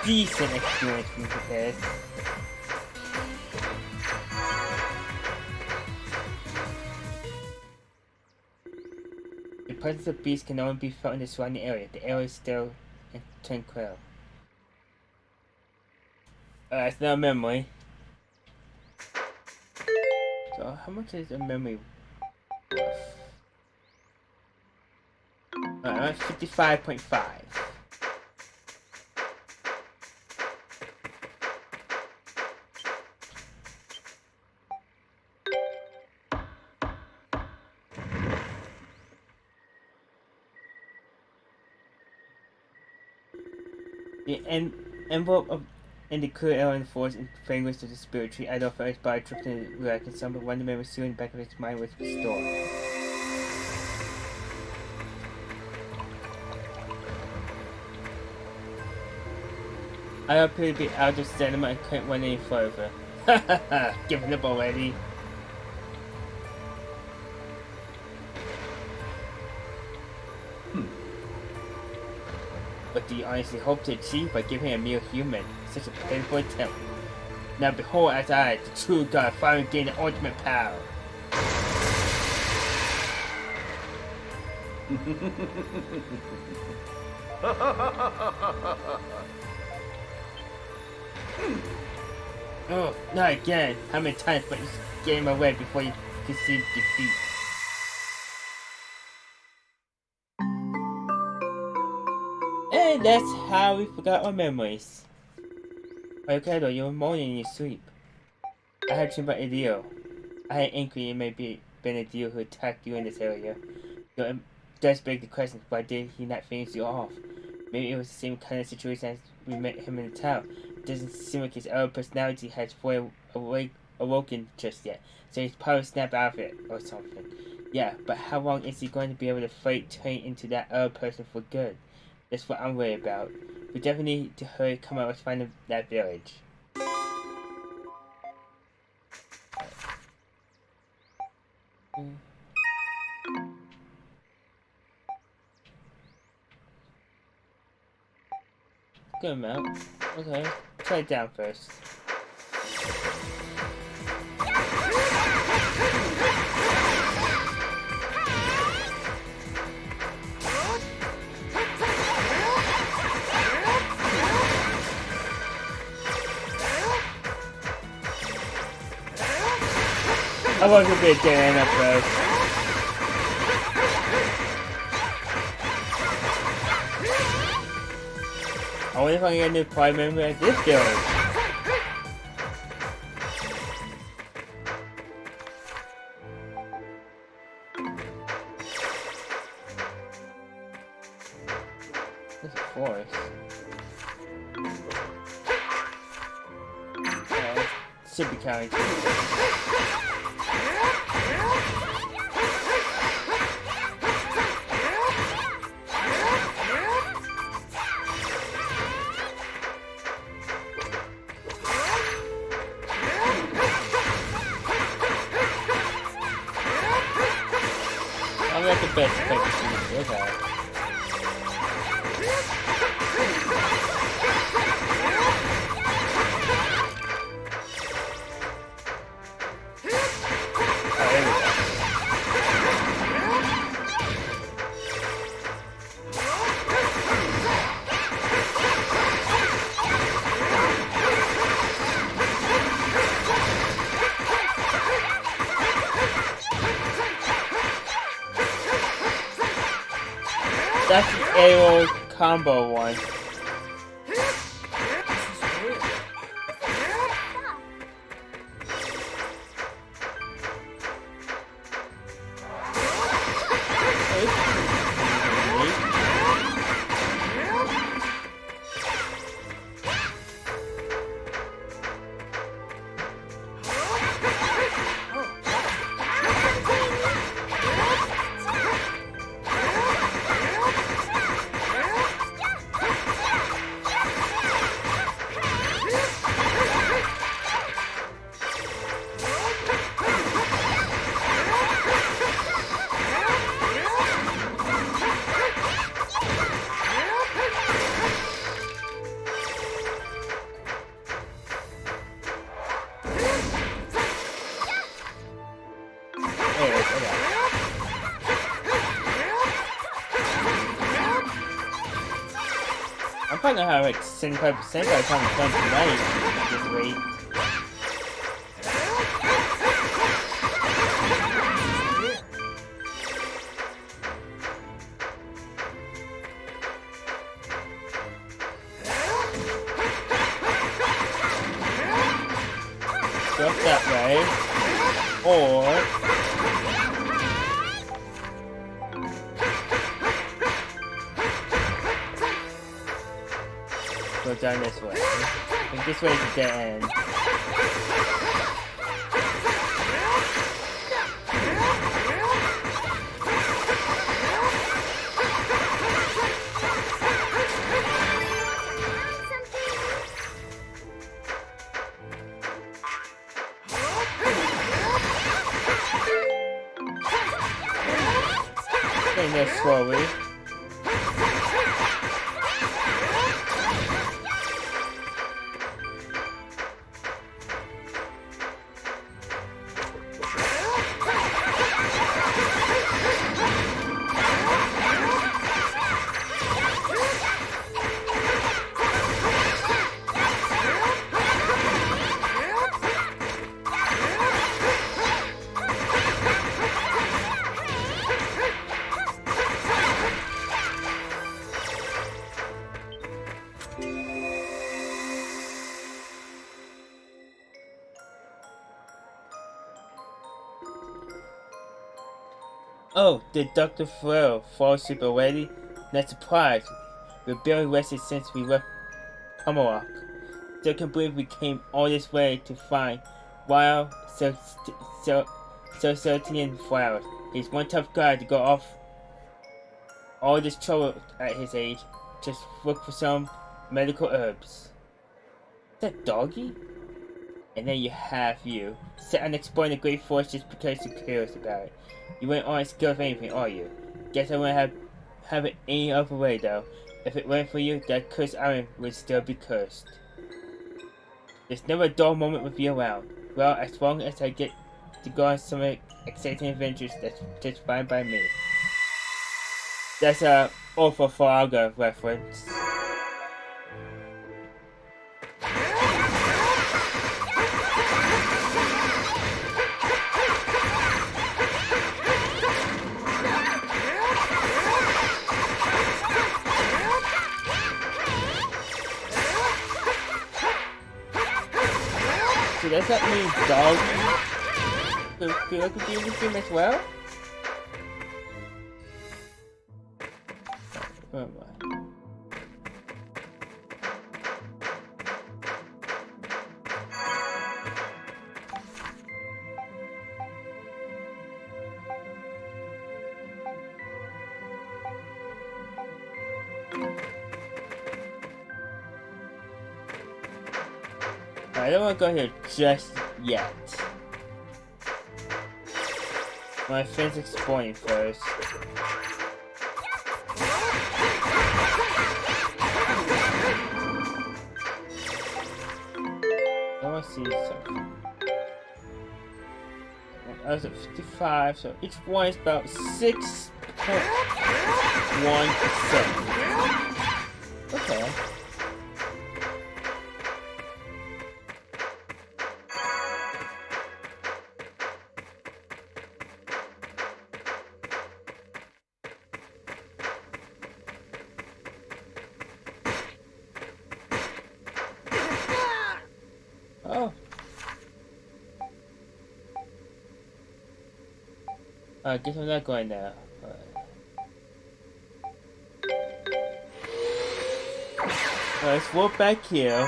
Decent experience from this. The presence of beasts can only be felt in the surrounding area. The area is still and tranquil. It's not a memory. So how much is a memory worth? I'm at 55.5. The envelope of in the clear alien force and fragrance of the spirit tree, Adolf felt his body tripped in the rack, and some one memory still in the back of his mind was restored. I appeared to be out of cinema and couldn't run any further. Ha ha ha! Giving up already. What do you honestly hope to achieve by giving a mere human such a painful attempt? Now behold, as I, the true God, finally gain the ultimate power. Oh, not again. How many times but you gave him away before you concede defeat? And that's how we forgot our memories. Okay, though, you were moaning in your sleep. I had dreamed about a deal. I had inquiry it may be been a deal who attacked you in this area. Though it does beg the question, why did he not finish you off? Maybe it was the same kind of situation as we met him in the town. It doesn't seem like his other personality has fully awoken just yet, so he's probably snapped out of it or something. Yeah, but how long is he going to be able to fight turn into that other person for good? That's what I'm worried about. We definitely need to hurry, come out and find that village. Good amount. Okay, try it down first. I want to be a dead end up first. I wonder if I can get a new prime member at this village. There's a forest. Yeah, should be counting. I'm not the best practice. Okay. Oh, there we go. That's the aerial combo one. I'm probably gonna have like 75% by the time it's done tonight at this rate. Go up that way, or go down this way. I think this way is the dead end. Getting there slowly. Oh, did Dr. Farrell fall asleep already? Not surprised. We've barely rested since we left Pummerock. Still can't believe we came all this way to find wild Celcetian flowers. He's one tough guy to go off all this trouble at his age. Just look for some medical herbs. Is that Doggy? And then you have you, set on exploring the great forest just because you're curious about it. You ain't aren't scared of anything, are you? Guess I wouldn't have it any other way though. If it weren't for you, that cursed island would still be cursed. There's never a dull moment with you around. Well, as long as I get to go on some exciting adventures, that's just fine by me. That's a awful Faraga reference. So does that mean dogs could feel like a beauty game as well? Where am I? I don't want to go here just yet. My finish exploring first. I want to see something. I was at 55, so each one is about 6.1%. Okay. Oh. I guess I'm not going now. Let's walk back here.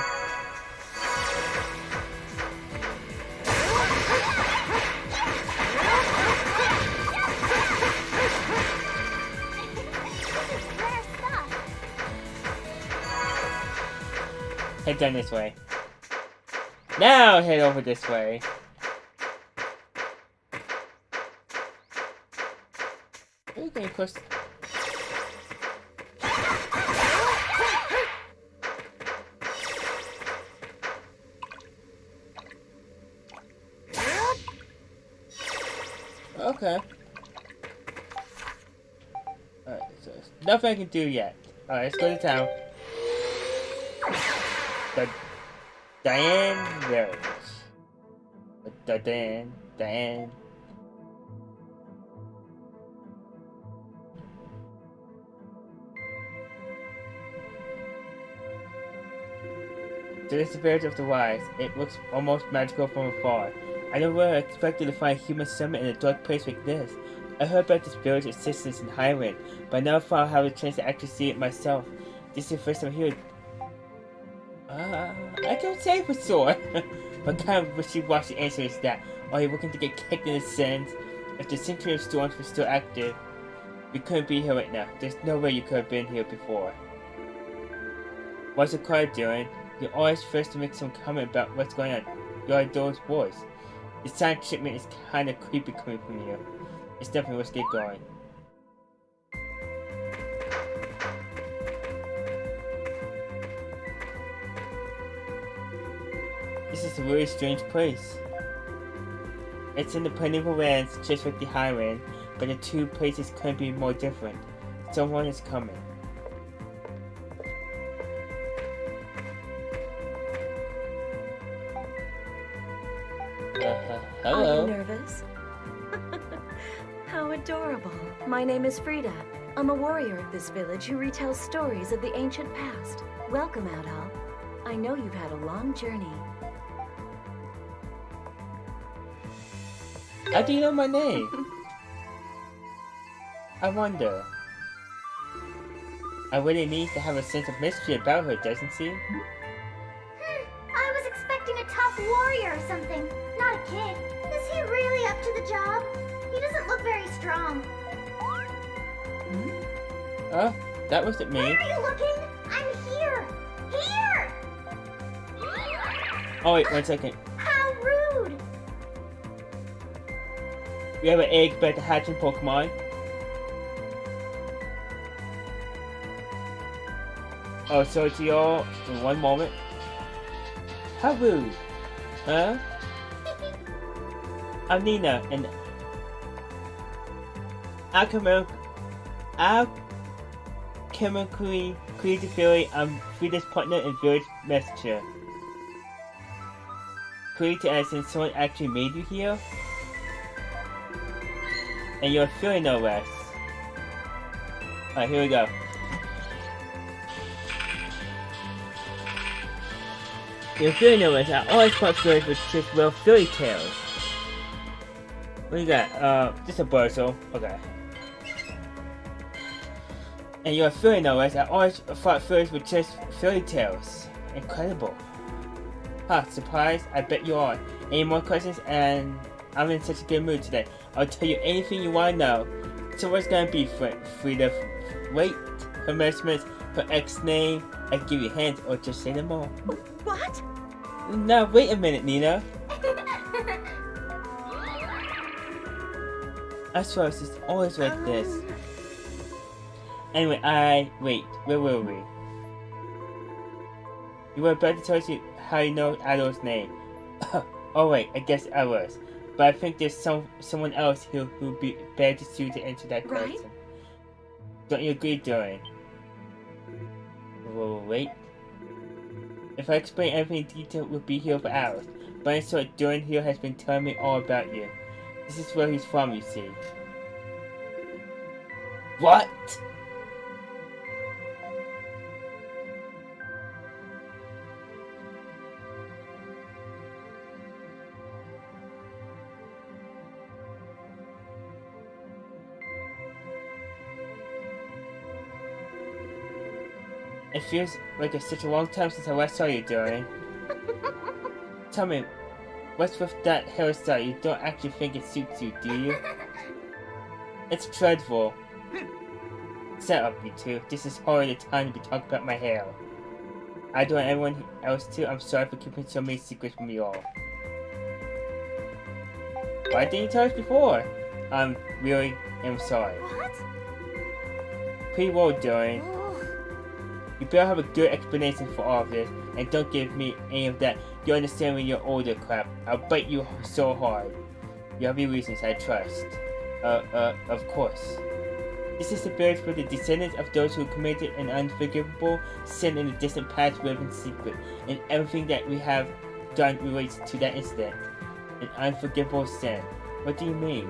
Head down this way. Now head over this way. We're getting close. Okay. Alright, so there's nothing I can do yet. Alright, let's go to town. The Diane Rose. Diane. So this is the Village of the Wise. It looks almost magical from afar. I never expected to find a human settlement in a dark place like this. I heard about this village existence in Highland, but I never thought I'd have a chance to actually see it myself. This is the first time here. I can't say for sure. But kind of wishy-washy answer is that, are you looking to get kicked in the sand? If the Century of Storms was still active, we couldn't be here right now. There's no way you could have been here before. What's the car doing? You're always first to make some comment about what's going on. You're those boys. The sound shipment is kinda creepy coming from you. It's definitely let's get going. This is a really strange place. It's in the Primeval Lands, just like the Highland, but the two places couldn't be more different. Someone is coming. Hello. Are you nervous? How adorable. My name is Frida. I'm a warrior of this village who retells stories of the ancient past. Welcome, Adal. I know you've had a long journey. How do you know my name? I wonder. I really need to have a sense of mystery about her, doesn't she? I was expecting a tough warrior or something, not a kid. Is he really up to the job? He doesn't look very strong. Oh, that wasn't me. Where are you looking? I'm here! Here! Oh wait, 1 second. How rude! We have an egg about to hatch in Pokemon. Oh, so to y'all in 1 moment. How rude. Huh? I'm Nina, and alchemically created fairy. I'm Frida's partner and village messenger. Created as in someone actually made you here? And you're feeling no less. Alright, here we go. You're feeling no less. I always thought stories were just real fairy tales. What do you got? Just a Bursel. Okay. And you're feeling no less. I always thought fairies were just fairy tales. Incredible. Huh, surprised? I bet you are. Any more questions? And I'm in such a good mood today. I'll tell you anything you want to know. So what's gonna be, Frida? Wait, her measurements, her ex name. I can give you hints or just say them all. What? Now wait a minute, Nina. I swear it's just always like this. Anyway, wait, where were we? You were about to tell us how you know Adol's name. Oh wait, I guess I was. But I think there's someone else who'd be better suited to answer that question. Right? Don't you agree, Doran? Wait. If I explain everything in detail, we'll be here for hours. But I'm sorry, Doran here has been telling me all about you. This is where he's from, you see. What? It feels like it's such a long time since I last saw you, Doran. Tell me, what's with that hairstyle? You don't actually think it suits you, do you? It's dreadful. Shut up, you two. This is hardly the time to be talking about my hair. I do, and everyone else too. I'm sorry for keeping so many secrets from you all. Why didn't you tell us before? I'm really am sorry. What? Pretty well, Doran. You better have a good explanation for all of this, and don't give me any of that "you understand when you're older" crap. I'll bite you so hard. You have your reasons, I trust. Of course. This is the village for the descendants of those who committed an unforgivable sin in the distant past live in secret, and everything that we have done relates to that incident. An unforgivable sin. What do you mean?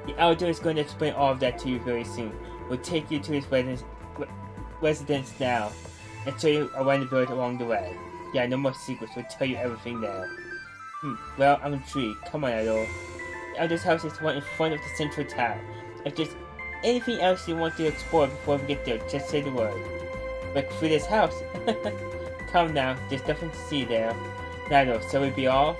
The elder is going to explain all of that to you very soon. We'll take you to his residence now, and show you around the village along the way. Yeah, no more secrets, we'll tell you everything there. Well, I'm intrigued. Come on, Adol. The elder's house is one in front of the central tower. If there's anything else you want to explore before we get there, just say the word. Like Frida's house. Come now, there's nothing to see there. Now though, shall we be off?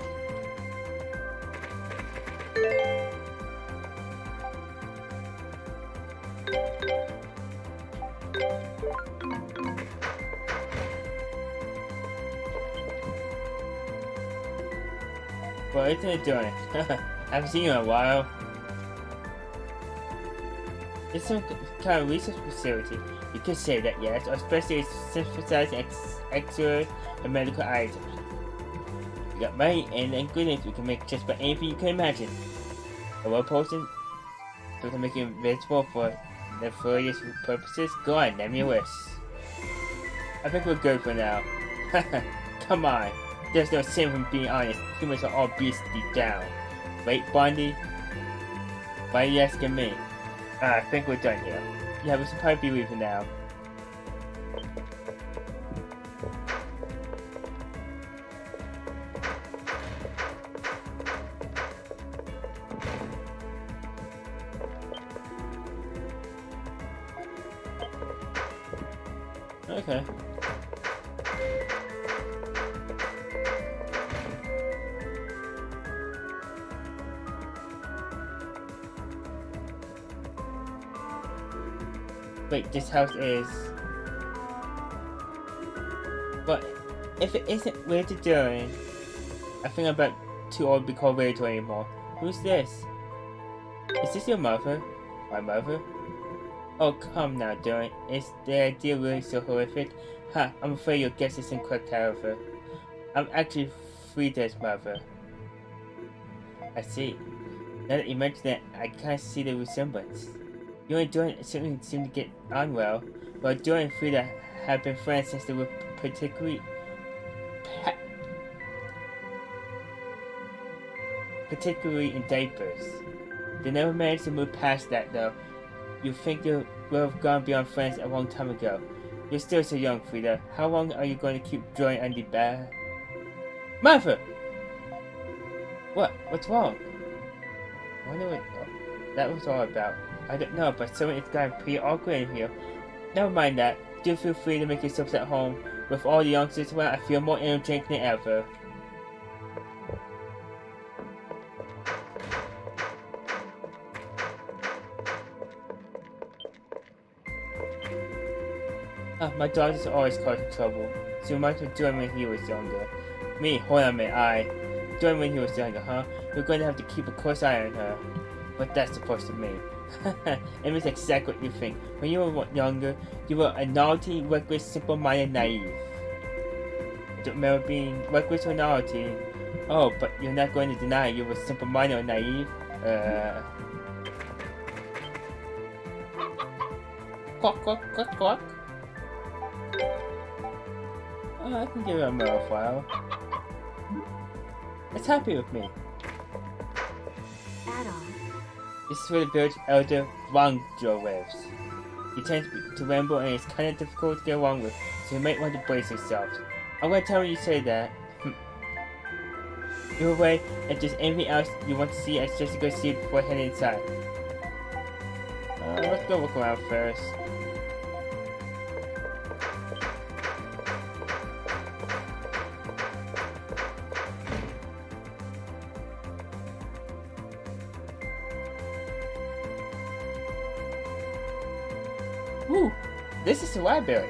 What isn't it doing? I haven't seen you in a while. It's some kind of research facility. You could say that, yes, or especially synthesizing extra and medical items. We got money and ingredients we can make just about anything you can imagine. A well potion, we can make it invisible for nefarious purposes. Go on, name your wish. I think we're good for now. Come on. There's no sin from being honest. Humans are all beasts deep down. Right, Bondi? Why are you asking me? I think we're done here. Yeah, we should probably be leaving now. Okay. Wait, this house is... But if it isn't Rachel Duran, I think I'm about too old to be called Rachel anymore. Who's this? Is this your mother? My mother? Oh, come now, Duran. Is the idea really so horrific? Ha, I'm afraid your guess is incorrect, however. I'm actually Frida's mother. I see. Now that you mention it, I can't see the resemblance. You and Duran certainly seem to get on well, while Duran and Frida have been friends since they were particularly in diapers. They never managed to move past that, though. You think they would have gone beyond friends a long time ago. You're still so young, Frida. How long are you going to keep drawing on the bed? Mother! What? What's wrong? I wonder what that was all about. I don't know, but it's gotten pretty awkward in here. Never mind that. Do feel free to make yourselves at home. With all the youngsters around, I feel more energetic than ever. My daughter's always causing trouble. So you might have joined when he was younger. Me, hold on a minute, joined when he was younger, huh? You're going to have to keep a close eye on her. What that's supposed to mean. It means exactly what you think. When you were younger, you were a naughty, reckless, simple-minded, naive. I don't remember being reckless or naughty. Oh, but you're not going to deny you were simple-minded or naive? Quack, quack, quack, quack. Oh, I can give it a more while. It's happy with me. This is where the village elder Wangzhou lives. He tends to ramble and it's kind of difficult to get along with, so you might want to brace yourself. I'm going to tell you say that. Either way, if there's anything else you want to see, I suggest you go see it before heading inside. Let's go look around first. Woo! This is the library.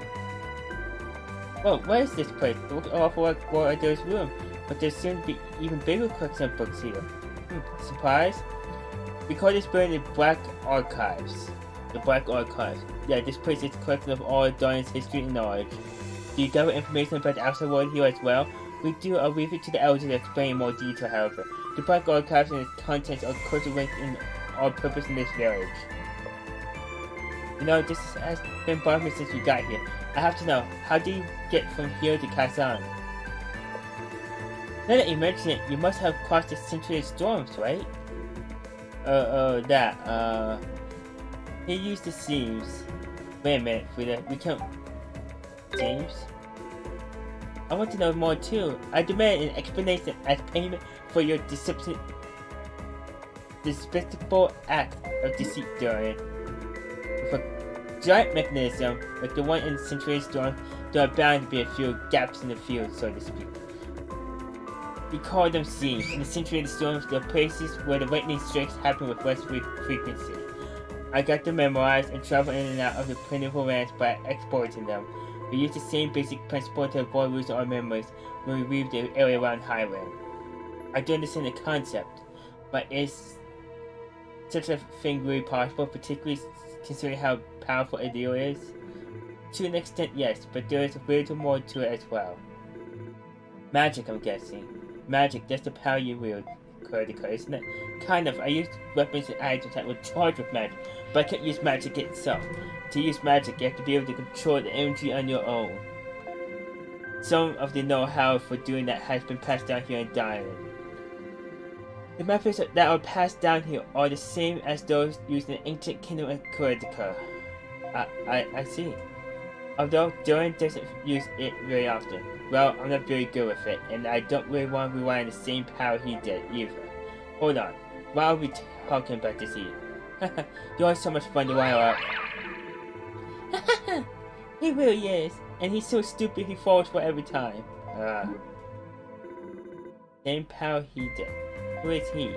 Well, what is this place? It looks awful like Walter's room, but there seem to be even bigger collection of books here. Surprise? We call this building the Black Archives. The Black Archives. Yeah, this place is a collection of all of Darn's history and knowledge. Do you gather information about the outside world here as well? We do. I'll leave it to the elders to explain in more detail, however. The Black Archives and its contents are closely linked in our purpose in this village. You know, this has been bothering me since we got here. I have to know, how do you get from here to Kazan? Now that you mention it, you must have crossed the century of storms, right? He used the seams. Wait a minute, Frida, we can't... Seams? I want to know more too. I demand an explanation as payment for your despicable act of deceit, Dorian. With a giant mechanism like the one in Century Storm, there are bound to be a few gaps in the field, so to speak. We call them seams. In the century of the storms, there are places where the lightning strikes happen with less frequency. I got them memorized and travel in and out of the plentiful lands by exploiting them. We use the same basic principle to avoid losing our memories when we leave the area around Highland. I do understand the concept, but is such a thing really possible, particularly considering how powerful a deal is? To an extent, yes, but there is a little more to it as well. Magic, I'm guessing. Magic, that's the power you wield, Kurdica, isn't it? Kind of. I used weapons and items that were charged with magic, but I can't use magic itself. To use magic, you have to be able to control the energy on your own. Some of the know-how for doing that has been passed down here in Diamond. The methods that are passed down here are the same as those used in the ancient kingdom of Kurdica. I see. Although Durin doesn't use it very often. Well, I'm not very good with it, and I don't really want to rely on the same power he did, either. Hold on. Why are we talking about this here? You're so much fun to rile up. He really is, and he's so stupid he falls for every time. Same power he did. Who is he?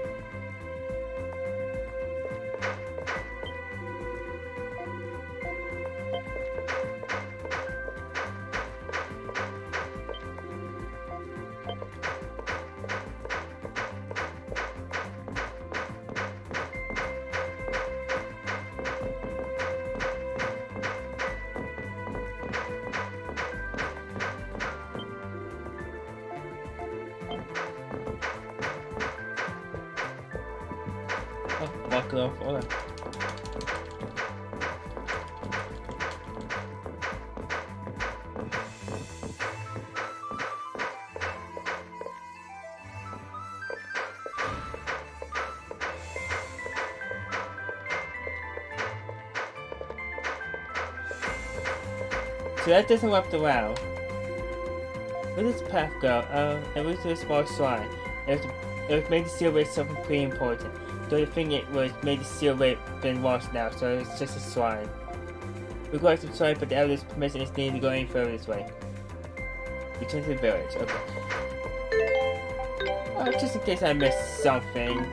Walk it off. Alright. So that doesn't wrap the wow. Where does the path go? It was to a small shrine. It was made to seal away something pretty important. Though the thing it was made to seal away been lost now, so it's just a shrine. Regards to sorry, but the elder's permission is needed to go any further this way. Return to the village, okay. Oh, just in case I missed something.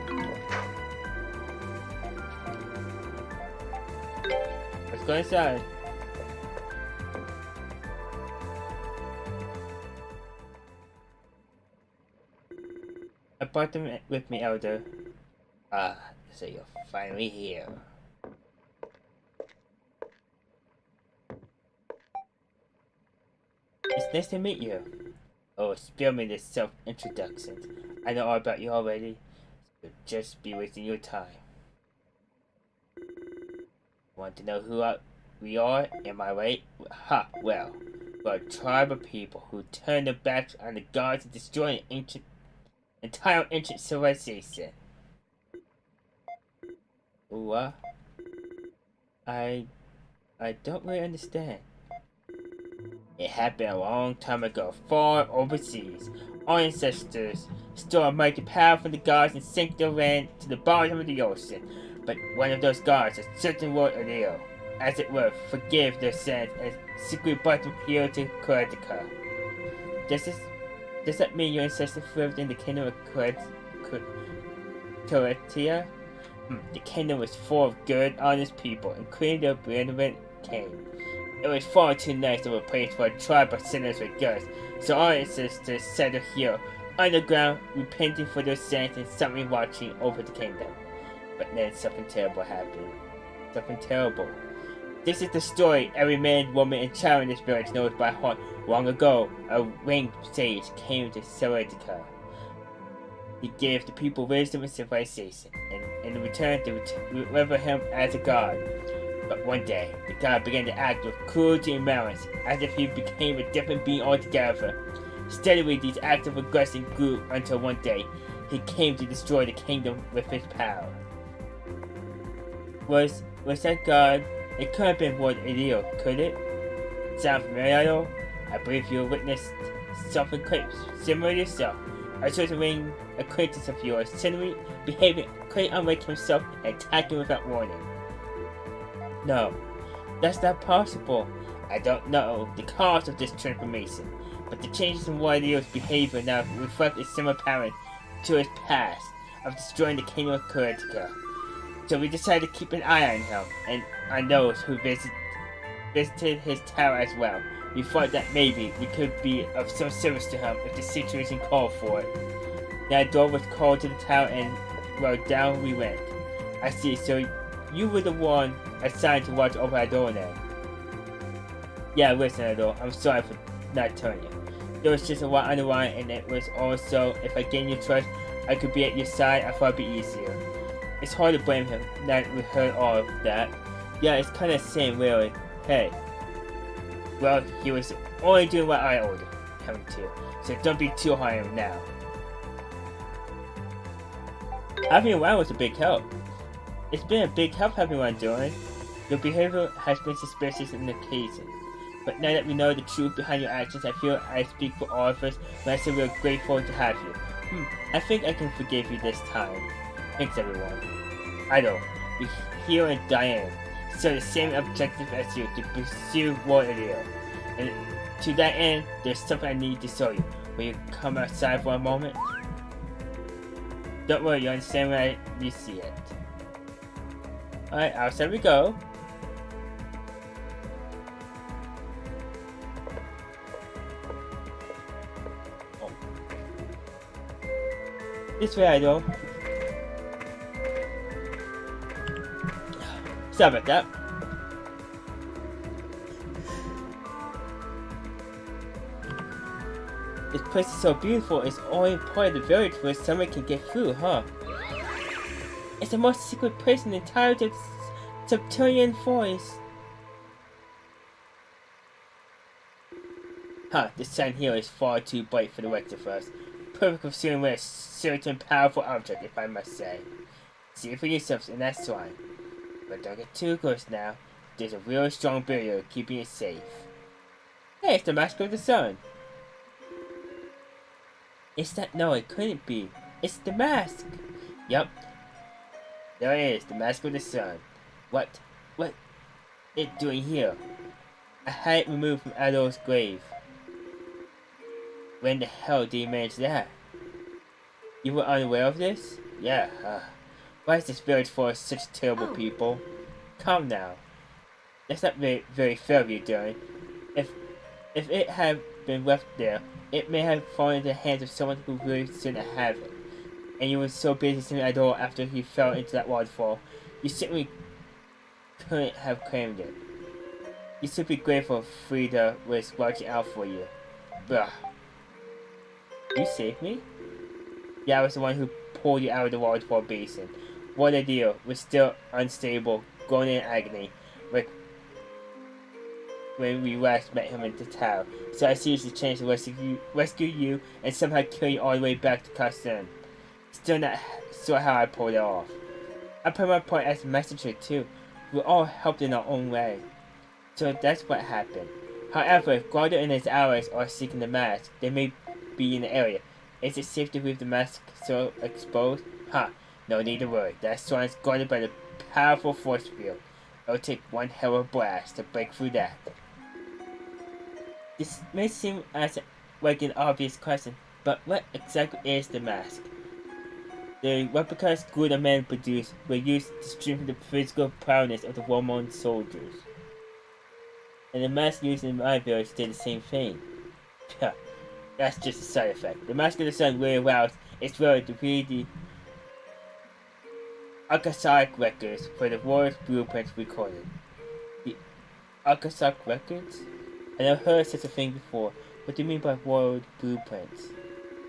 Let's go inside. I brought them with me, Elder. Ah, so you're finally here. It's nice to meet you. Oh, spare me this self-introduction. I know all about you already, so you'll just be wasting your time. Want to know who we are? Am I right? Ha, well, we're a tribe of people who turn their backs on the gods and destroy an entire ancient civilization. What? I don't really understand. It happened a long time ago, far overseas. Our ancestors stole a mighty power from the gods and sank their land to the bottom of the ocean. But one of those gods, a certain Lord Adeo, as it were, forgave their sins and secretly brought them here to Kurdica. Does that mean your ancestors lived in the kingdom of Kurdica? The kingdom was full of good, honest people, including their benevolent king. It was far too nice of a place for a tribe of sinners like us, so our ancestors settled here, underground, repenting for their sins and suddenly watching over the kingdom. But then something terrible happened. Something terrible. This is the story every man, woman, and child in this village knows by heart. Long ago, a winged sage came to Celceta. He gave the people wisdom and civilization, and in return they would rever him as a god. But one day, the god began to act with cruelty and malice, as if he became a different being altogether. Steadily, these acts of aggression grew until one day, he came to destroy the kingdom with his power. Was that god? It couldn't have been Lord Adeo, could it? Sound familiar? I believe you witnessed something quite similar to yourself. A certain ring acquaintance of yours suddenly behaving quite unlike himself and attacking without warning. No, that's not possible. I don't know the cause of this transformation, but the changes in Wario's behavior now reflect a similar pattern to his past of destroying the kingdom of Kuritica. So we decided to keep an eye on him and on those who visited his tower as well. We thought that maybe we could be of some service to him if the situation called for it. That door was called to the tower and, well, down we went. I see, so you were the one assigned to watch over Adore then. Yeah, listen, Adore, I'm sorry for not telling you. There was just a lot on the line, and it was also, if I gained your trust, I could be at your side. I thought it'd be easier. It's hard to blame him now that we heard all of that. Yeah, it's kind of the same, really. Hey. Well, he was only doing what I ordered him to, so don't be too hard on him now. Having around was a big help. It's been a big help having around, Doran. Your behavior has been suspicious in occasion. But now that we know the truth behind your actions, I feel I speak for all of us when I say we're grateful to have you. I think I can forgive you this time. Thanks, everyone. I know, we here in Diane serve the same objective as you, to pursue Warrior. And to that end, there's something I need to show you. Will you come outside for a moment? Don't worry, you understand when you see it. Alright, outside we go. Oh. This way I go. Sorry about that. This place is so beautiful, it's only part of the village where someone can get through, huh? It's the most secret place in the entire subterranean forest. The sun here is far too bright for the rest of us. Perfect for seeing where a certain powerful object, if I must say. See it for yourselves, and that's fine. But don't get too close now. There's a real strong barrier keeping it safe. Hey, it's the Mask of the Sun. It's that? No, it couldn't be. It's the mask. Yup. There it is, the Mask of the Sun. What it doing here? I had it removed from Adol's grave. When the hell did you manage that? You were unaware of this? Yeah, why is this village full of such terrible people? Come now. That's not very fair of you, Darren. If it had been left there, it may have fallen into the hands of someone who really shouldn't have it. And you were so busy seeing Adol after he fell into that waterfall, you simply couldn't have claimed it. You should be grateful Frida was watching out for you. Blah. You saved me? Yeah, I was the one who pulled you out of the waterfall basin. What a deal. We're still unstable, going in agony, like when we last met him in the tower. So I seized the chance to rescue you and somehow kill you all the way back to Castan. Still not sure how I pulled it off. I put my part as a messenger too. We all helped in our own way. So that's what happened. However, if Guardo and his allies are seeking the mask, they may be in the area. Is it safe to leave the mask so exposed? No need to worry. That storm is guarded by the powerful force field. It'll take one hell of a blast to break through that. This may seem like an obvious question, but what exactly is the mask? The replicas good men produced were used to strengthen the physical prowess of the Roman soldiers. And the mask used in my village did the same thing. That's just a side effect. The Mask of the Sun really allows its role to read the Akasaic records for the war's blueprints recorded. The Akasaic records? I never heard such a thing before. What do you mean by world blueprints?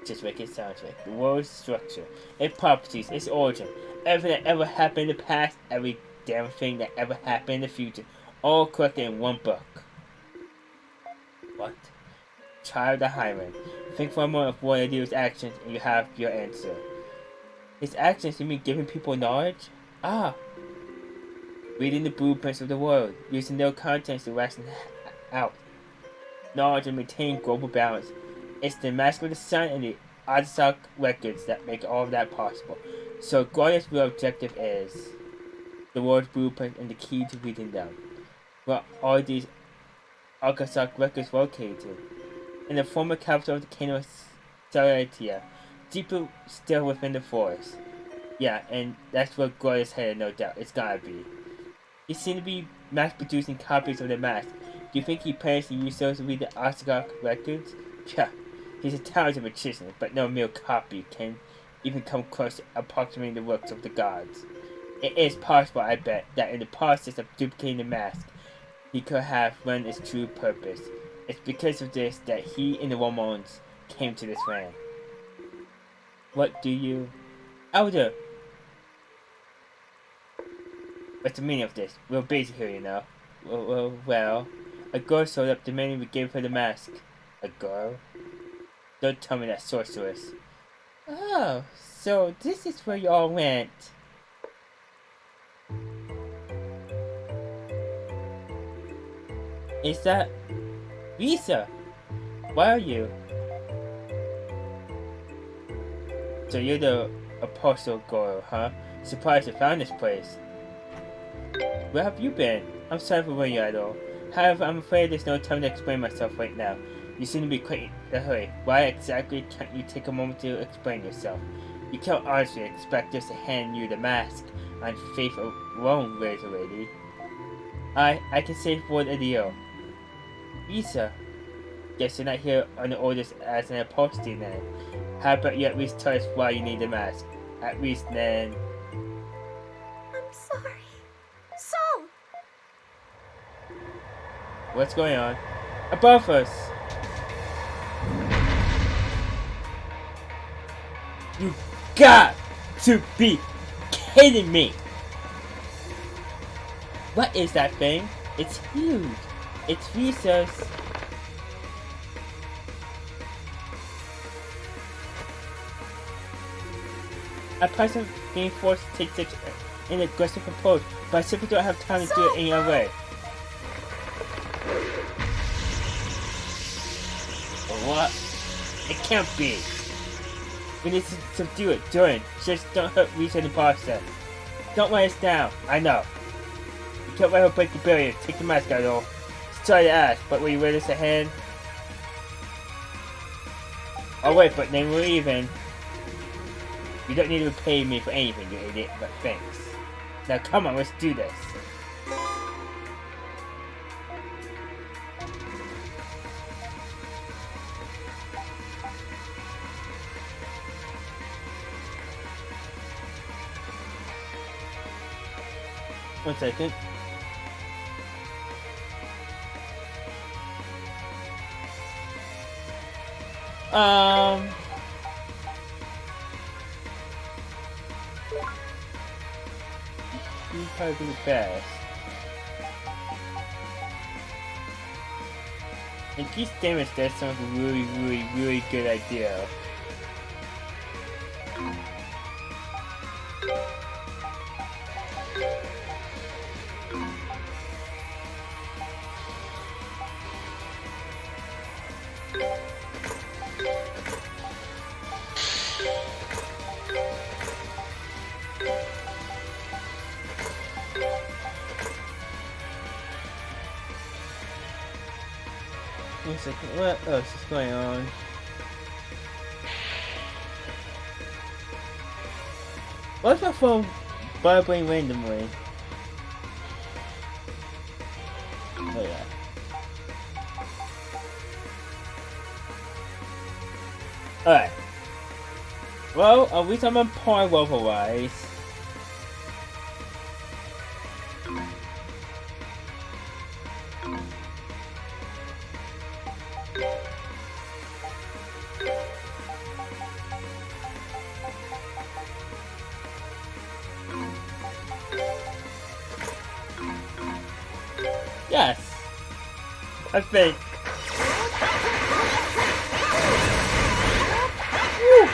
Just make it sound right. The world's structure, its properties, its origin, everything that ever happened in the past, every damn thing that ever happened in the future, all collected in one book. What? Child of Hyman. Think for a moment of one of these actions and you have your answer. His actions, you mean giving people knowledge? Reading the blueprints of the world, using their contents to ration out knowledge and maintain global balance. It's the Mask of the Sun and the Akasaic records that make all of that possible. So Guardian's real objective is the world's blueprint and the key to reading them. Well, all these Arkansas is located, in the former capital of the kingdom of Celceta, deeper still within the forest. Yeah, and that's where Gloria's headed, no doubt. It's gotta be. He seemed to be mass-producing copies of the mask. Do you think he plans to use those to read the Arkansas records? Psha, he's a talented magician, but no mere copy can even come close to approximating the works of the gods. It is possible, I bet, that in the process of duplicating the mask, he could have learned its true purpose. It's because of this that he and the Romans came to this land. What do you... Elder! What's the meaning of this? We're busy here, you know. Well, a girl showed up demanding we give her the mask. A girl? Don't tell me that sorceress. Oh, so this is where you all went. Is that... Lisa? Why are you? So you're the apostle girl, huh? Surprised you found this place. Where have you been? I'm sorry for worrying you at all. However, I'm afraid there's no time to explain myself right now. You seem to be quite in a hurry. Why exactly can't you take a moment to explain yourself? You can't honestly expect us to hand you the mask on faith alone, Razor Lady. I can say for the deal. Lisa, guess you're not here on the orders as an apostate then. How about you at least tell us why you need the mask? At least then... I'm sorry. Saul! What's going on? Above us! You got to be kidding me! What is that thing? It's huge! It's Lisa's. I possibly being forced to take such an aggressive approach, but I simply don't have time to do it any other way. What? It can't be. We need to subdue it, Jordan. Just don't hurt Lisa in the process. Don't let us down. I know. You can't let her break the barrier. Take the mask out, though. Sorry to ask, but will you read us a hand? Oh wait, but then we're even. You don't need to repay me for anything, you idiot, but thanks. Now come on, let's do this. One second. You probably do the best. And Keith Davis does sounds like a really good idea. One second, what else is going on? Why's my phone vibrating randomly? Oh yeah. Alright. Well, at least I'm on par level-wise. Yes, I think. Woo.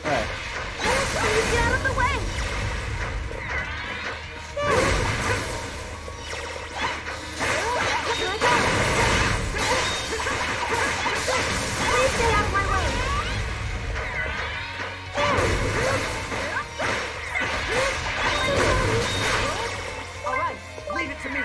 Right. Get out of the way! Please stay out of my way! All right, leave it to me.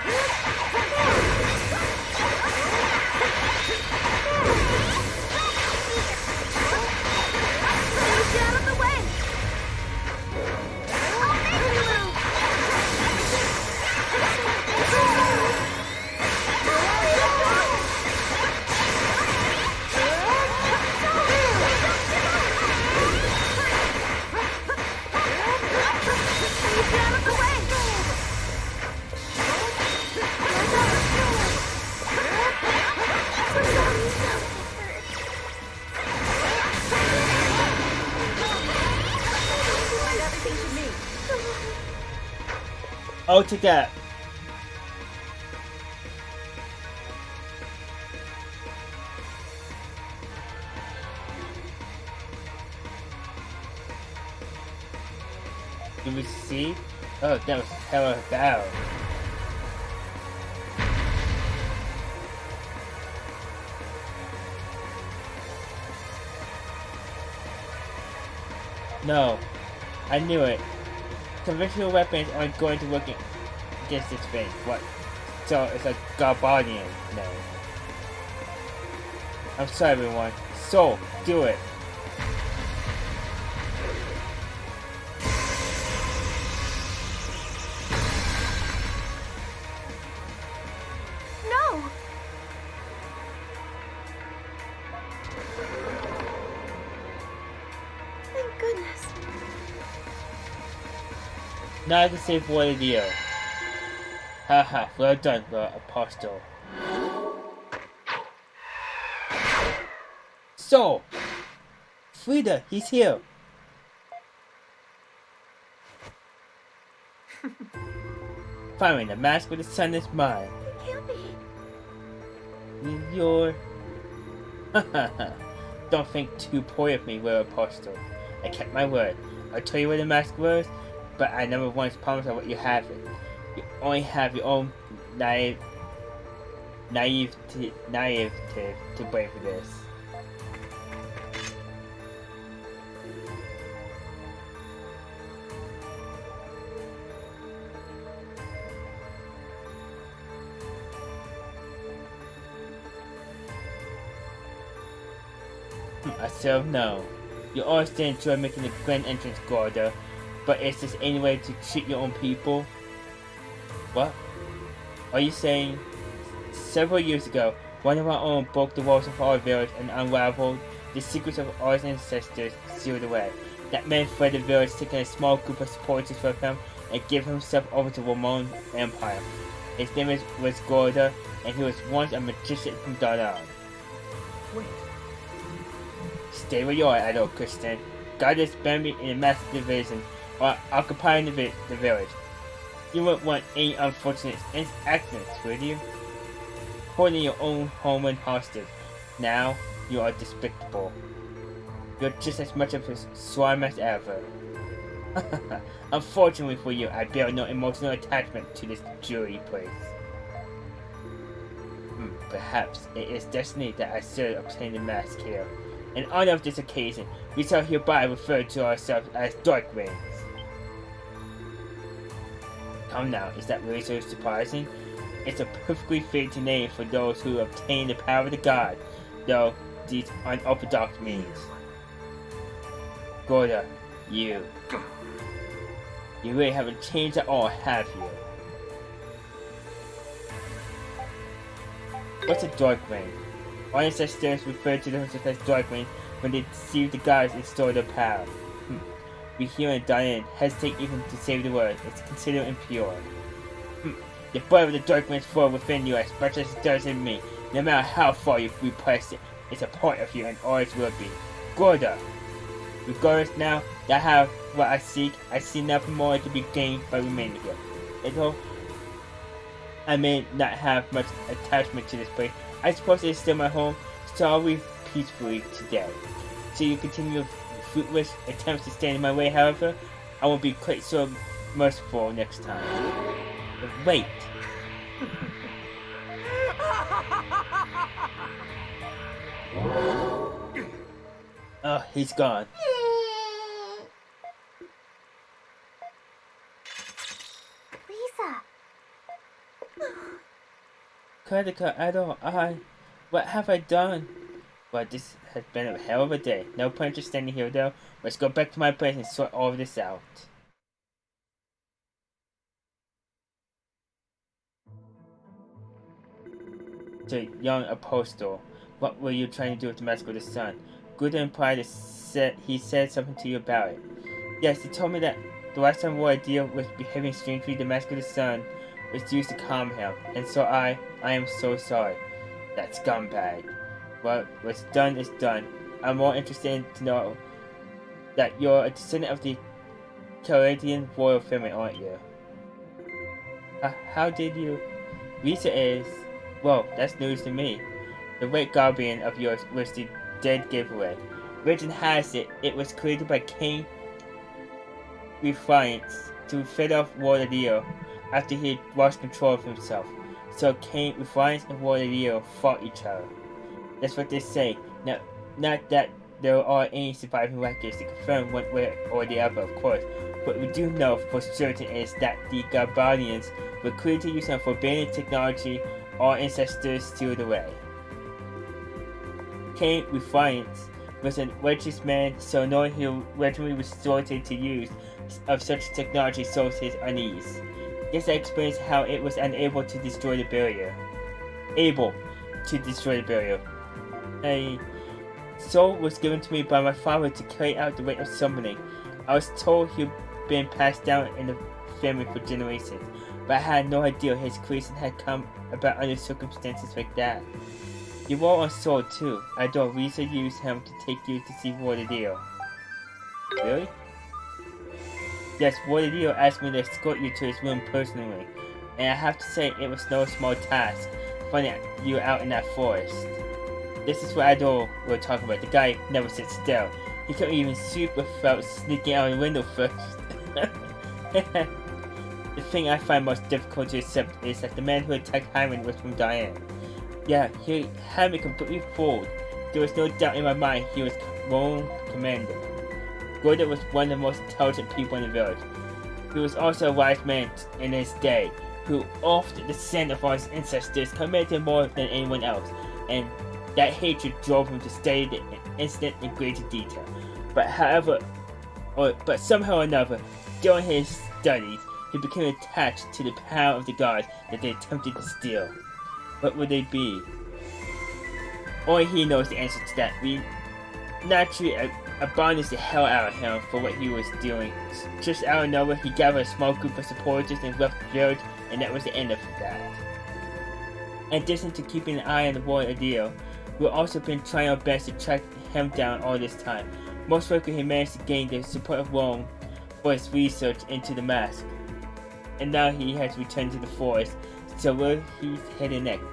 Oh, to that. Did we see? Oh, that was hell of a battle. No, I knew it. Conventional weapons aren't going to work against this thing. What? So it's a Garbodian now. I'm sorry, everyone. So, do it. No! Thank goodness. Now I can save one of you. Haha, well done, the apostle. So, Frida, he's here. Finally, the mask with the sun is mine. It can't be. You're... Don't think too poorly of me, Will Apostle. I kept my word. I'll tell you where the mask was, but I never once promised I would let you have it. You only have your own naivete to blame for this. I still know. You always did enjoy making the grand entrance, Gorda, but is this any way to treat your own people? What? Are you saying? Several years ago, one of our own broke the walls of our village and unraveled the secrets of our ancestors sealed away. That man fled the village, taking a small group of supporters with him, and gave himself over to the Roman Empire. His name was Gorda, and he was once a magician from Dawn. Wait. Stay where you are, adult Christian. God has banned me in a massive division or occupying the village. You wouldn't want any unfortunate accidents, would you? Holding your own homeland hostage. Now, you are despicable. You're just as much of a slime as ever. Unfortunately for you, I bear no emotional attachment to this jewelry place. Perhaps it is destiny that I should obtain the mask here. In honor of this occasion, we shall hereby refer to ourselves as Dark Wings. Come now, is that really so surprising? It's a perfectly fitting name for those who obtain the power of the god, though these unorthodox means. Gorda, you really haven't changed at all, have you? What's a Dark Wing? Our ancestors referred to themselves as Dark Wings when they deceived the gods and stole their power. We here in Diane hesitate even to say the word. It's considered impure. The blood of the Dark Wings flow within you as much as it does in me. No matter how far you repress it, it's a part of you and always will be. Gorda! Regardless now that I have what I seek, I see nothing more to be gained by remaining here. Although I may not have much attachment to this place, I suppose it is still my home, so I'll leave peacefully today. So you continue with fruitless attempts to stand in my way, however, I won't be quite so merciful next time. But wait! Oh, he's gone. Lisa! Kadika, what have I done? Well, this has been a hell of a day. No point just standing here though. Let's go back to my place and sort all of this out. To young apostle, what were you trying to do with the mask of the sun? Good implied he said something to you about it. Yes, he told me that the last time our deal was behaving strangely, the mask of the sun was used to calm him, and so I am so sorry. That scumbag. Well, what's done is done. I'm more interested to know that you're a descendant of the Canadian royal family, aren't you? How did you? Lisa is. Well, that's news to me. The Red Guardian of yours was the dead giveaway. Legend has it, it was created by King Defiance to fend off Warrior Leo after he had lost control of himself. So King Defiance and Warrior Leo fought each other. That's what they say. Now, not that there are any surviving records to confirm one way or the other, of course. What we do know for certain is that the Guardians were created using forbidden technology our ancestors sealed away. King Defiance was a righteous man, so knowing he originally resorted to use of such technology sows his unease. This explains how it was unable to destroy the barrier. Able to destroy the barrier. A soul was given to me by my father to carry out the rite of summoning. I was told he'd been passed down in the family for generations, but I had no idea his creation had come about under circumstances like that. You were on Soul too. I thought Lisa used him to take you to see Warrior. Really? Yes, Warrior asked me to escort you to his room personally, and I have to say it was no small task finding you out in that forest. This is what Adol we're talking about. The guy never sits still. He couldn't even sleep without sneaking out the window first. The thing I find most difficult to accept is that the man who attacked Hyman was from Diane. Yeah, he had me completely fooled. There was no doubt in my mind he was wrong commander. Gordon was one of the most intelligent people in the village. He was also a wise man in his day, who, off the descent of our ancestors, committed more than anyone else, and that hatred drove him to study the incident in greater detail. But somehow or another, during his studies, he became attached to the power of the gods that they attempted to steal. What would they be? Only he knows the answer to that. We naturally abolished the hell out of him for what he was doing. Just out of nowhere, he gathered a small group of supporters and left the village, and that was the end of that. In addition to keeping an eye on the Warrior Deal, we've also been trying our best to track him down all this time. Most likely he managed to gain the support of Rome for his research into the mask. And now he has returned to the forest, so where he's heading next?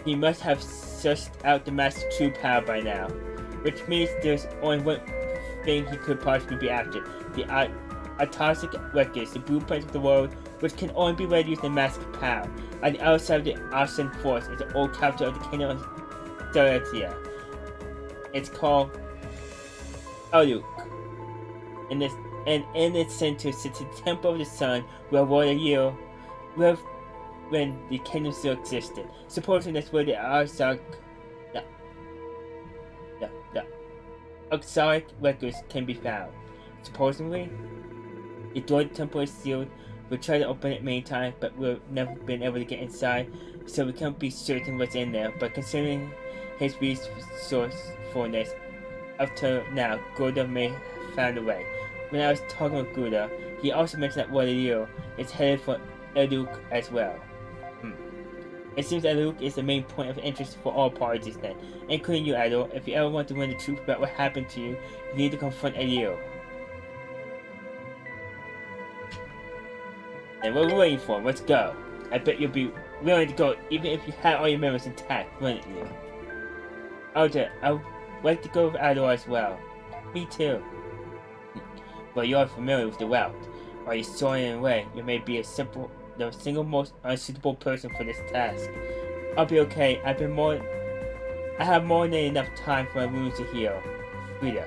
He must have sussed out the mask's true power by now, which means there's only one thing he could possibly be after: the Autosic records, the blueprints of the world, which can only be read using the mask's power. On the outside of the Austin Forest is the old capital of the kingdom of Celceta. It's called Aluk. And in its center sits the Temple of the Sun, where Warrior lived when the kingdom still existed. Supposedly that's where the Oxalic records can be found. Supposedly, the door to the temple is sealed. We'll try to open it many times, but we've never been able to get inside, so we can't be certain what's in there. But considering his resourcefulness up to now, Gouda may have found a way. When I was talking with Gouda, he also mentioned that Warrior is headed for Eluk as well. It seems Eluk is the main point of interest for all parties then, including you, Adol. If you ever want to learn the truth about what happened to you, you need to confront Elio. And what we're waiting for, let's go. I bet you'll be willing to go even if you had all your memories intact, wouldn't you? Alja, I'd like to go with Adol as well. Me too. Well, you're familiar with the route. While you're soaring away, you may be the single most unsuitable person for this task. I'll be okay. I have more than enough time for my wounds to heal. Frida.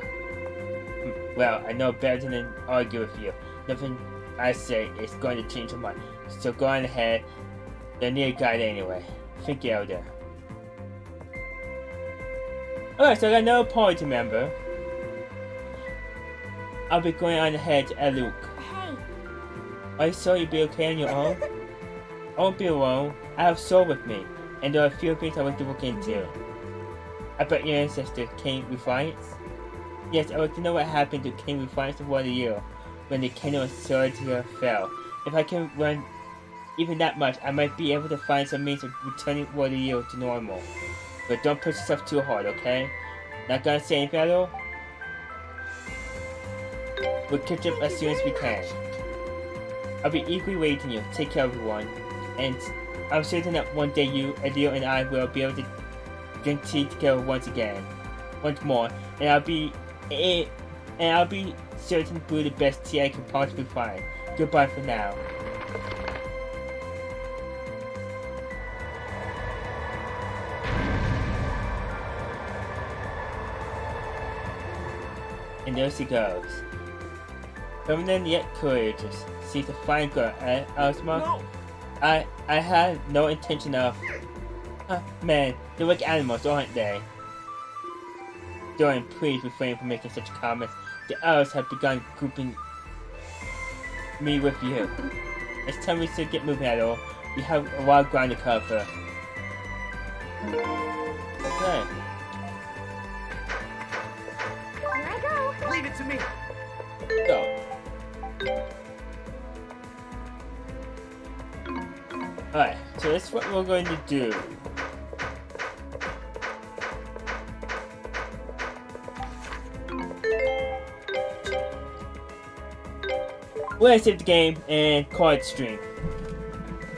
Well, I know better than argue with you. Nothing I say is going to change your mind. So go on ahead. They're near guide anyway. Think you out there. Alright, so I got another party to remember. I'll be going on ahead to Eluk. Hey. Are you sure you'll be okay on your own? I won't be alone. I have Soul with me, and there are a few things I want to look into. I bet your ancestor, King Defiance? Yes, I want to know what happened to King Defiance of Warrior when the kingdom of Celceta fell. If I can run even that much, I might be able to find some means of returning Warrior to normal. But don't push yourself too hard, okay? Not gonna say anything at all? We'll catch up as soon as we can. I'll be eagerly waiting you. Take care, everyone. And I'm certain that one day you, Adele, and I will be able to drink tea together once more. And I'll be certain to brew the best tea I can possibly find. Goodbye for now. And there she goes. Feminine yet courageous. She's a fine girl, Ozma. No! I had no intention of... man, they're like animals, aren't they? Dorian, please refrain from making such comments. The elves have begun grouping me with you. It's time we should get moving at all. We have a lot of ground to cover. Okay. Here I go. Leave it to me. Go. Alright, so that's what we're going to do. We're gonna save the game and call it stream.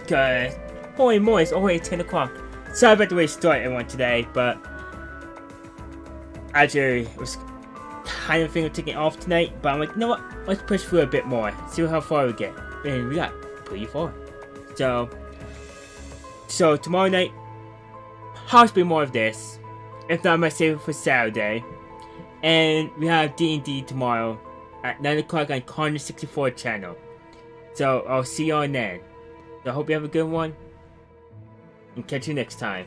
Cause, holy moly, it's already 10 o'clock. Sorry about the way to start everyone today, but actually, it was kind of thinking of taking off tonight, but I'm like, you know what, let's push through a bit more, see how far we get. And we got pretty far. So tomorrow night, possibly more of this. If not, I might save it for Saturday. And we have D&D tomorrow at 9 o'clock on Corner 64 channel. So I'll see you on then. So I hope you have a good one. And catch you next time.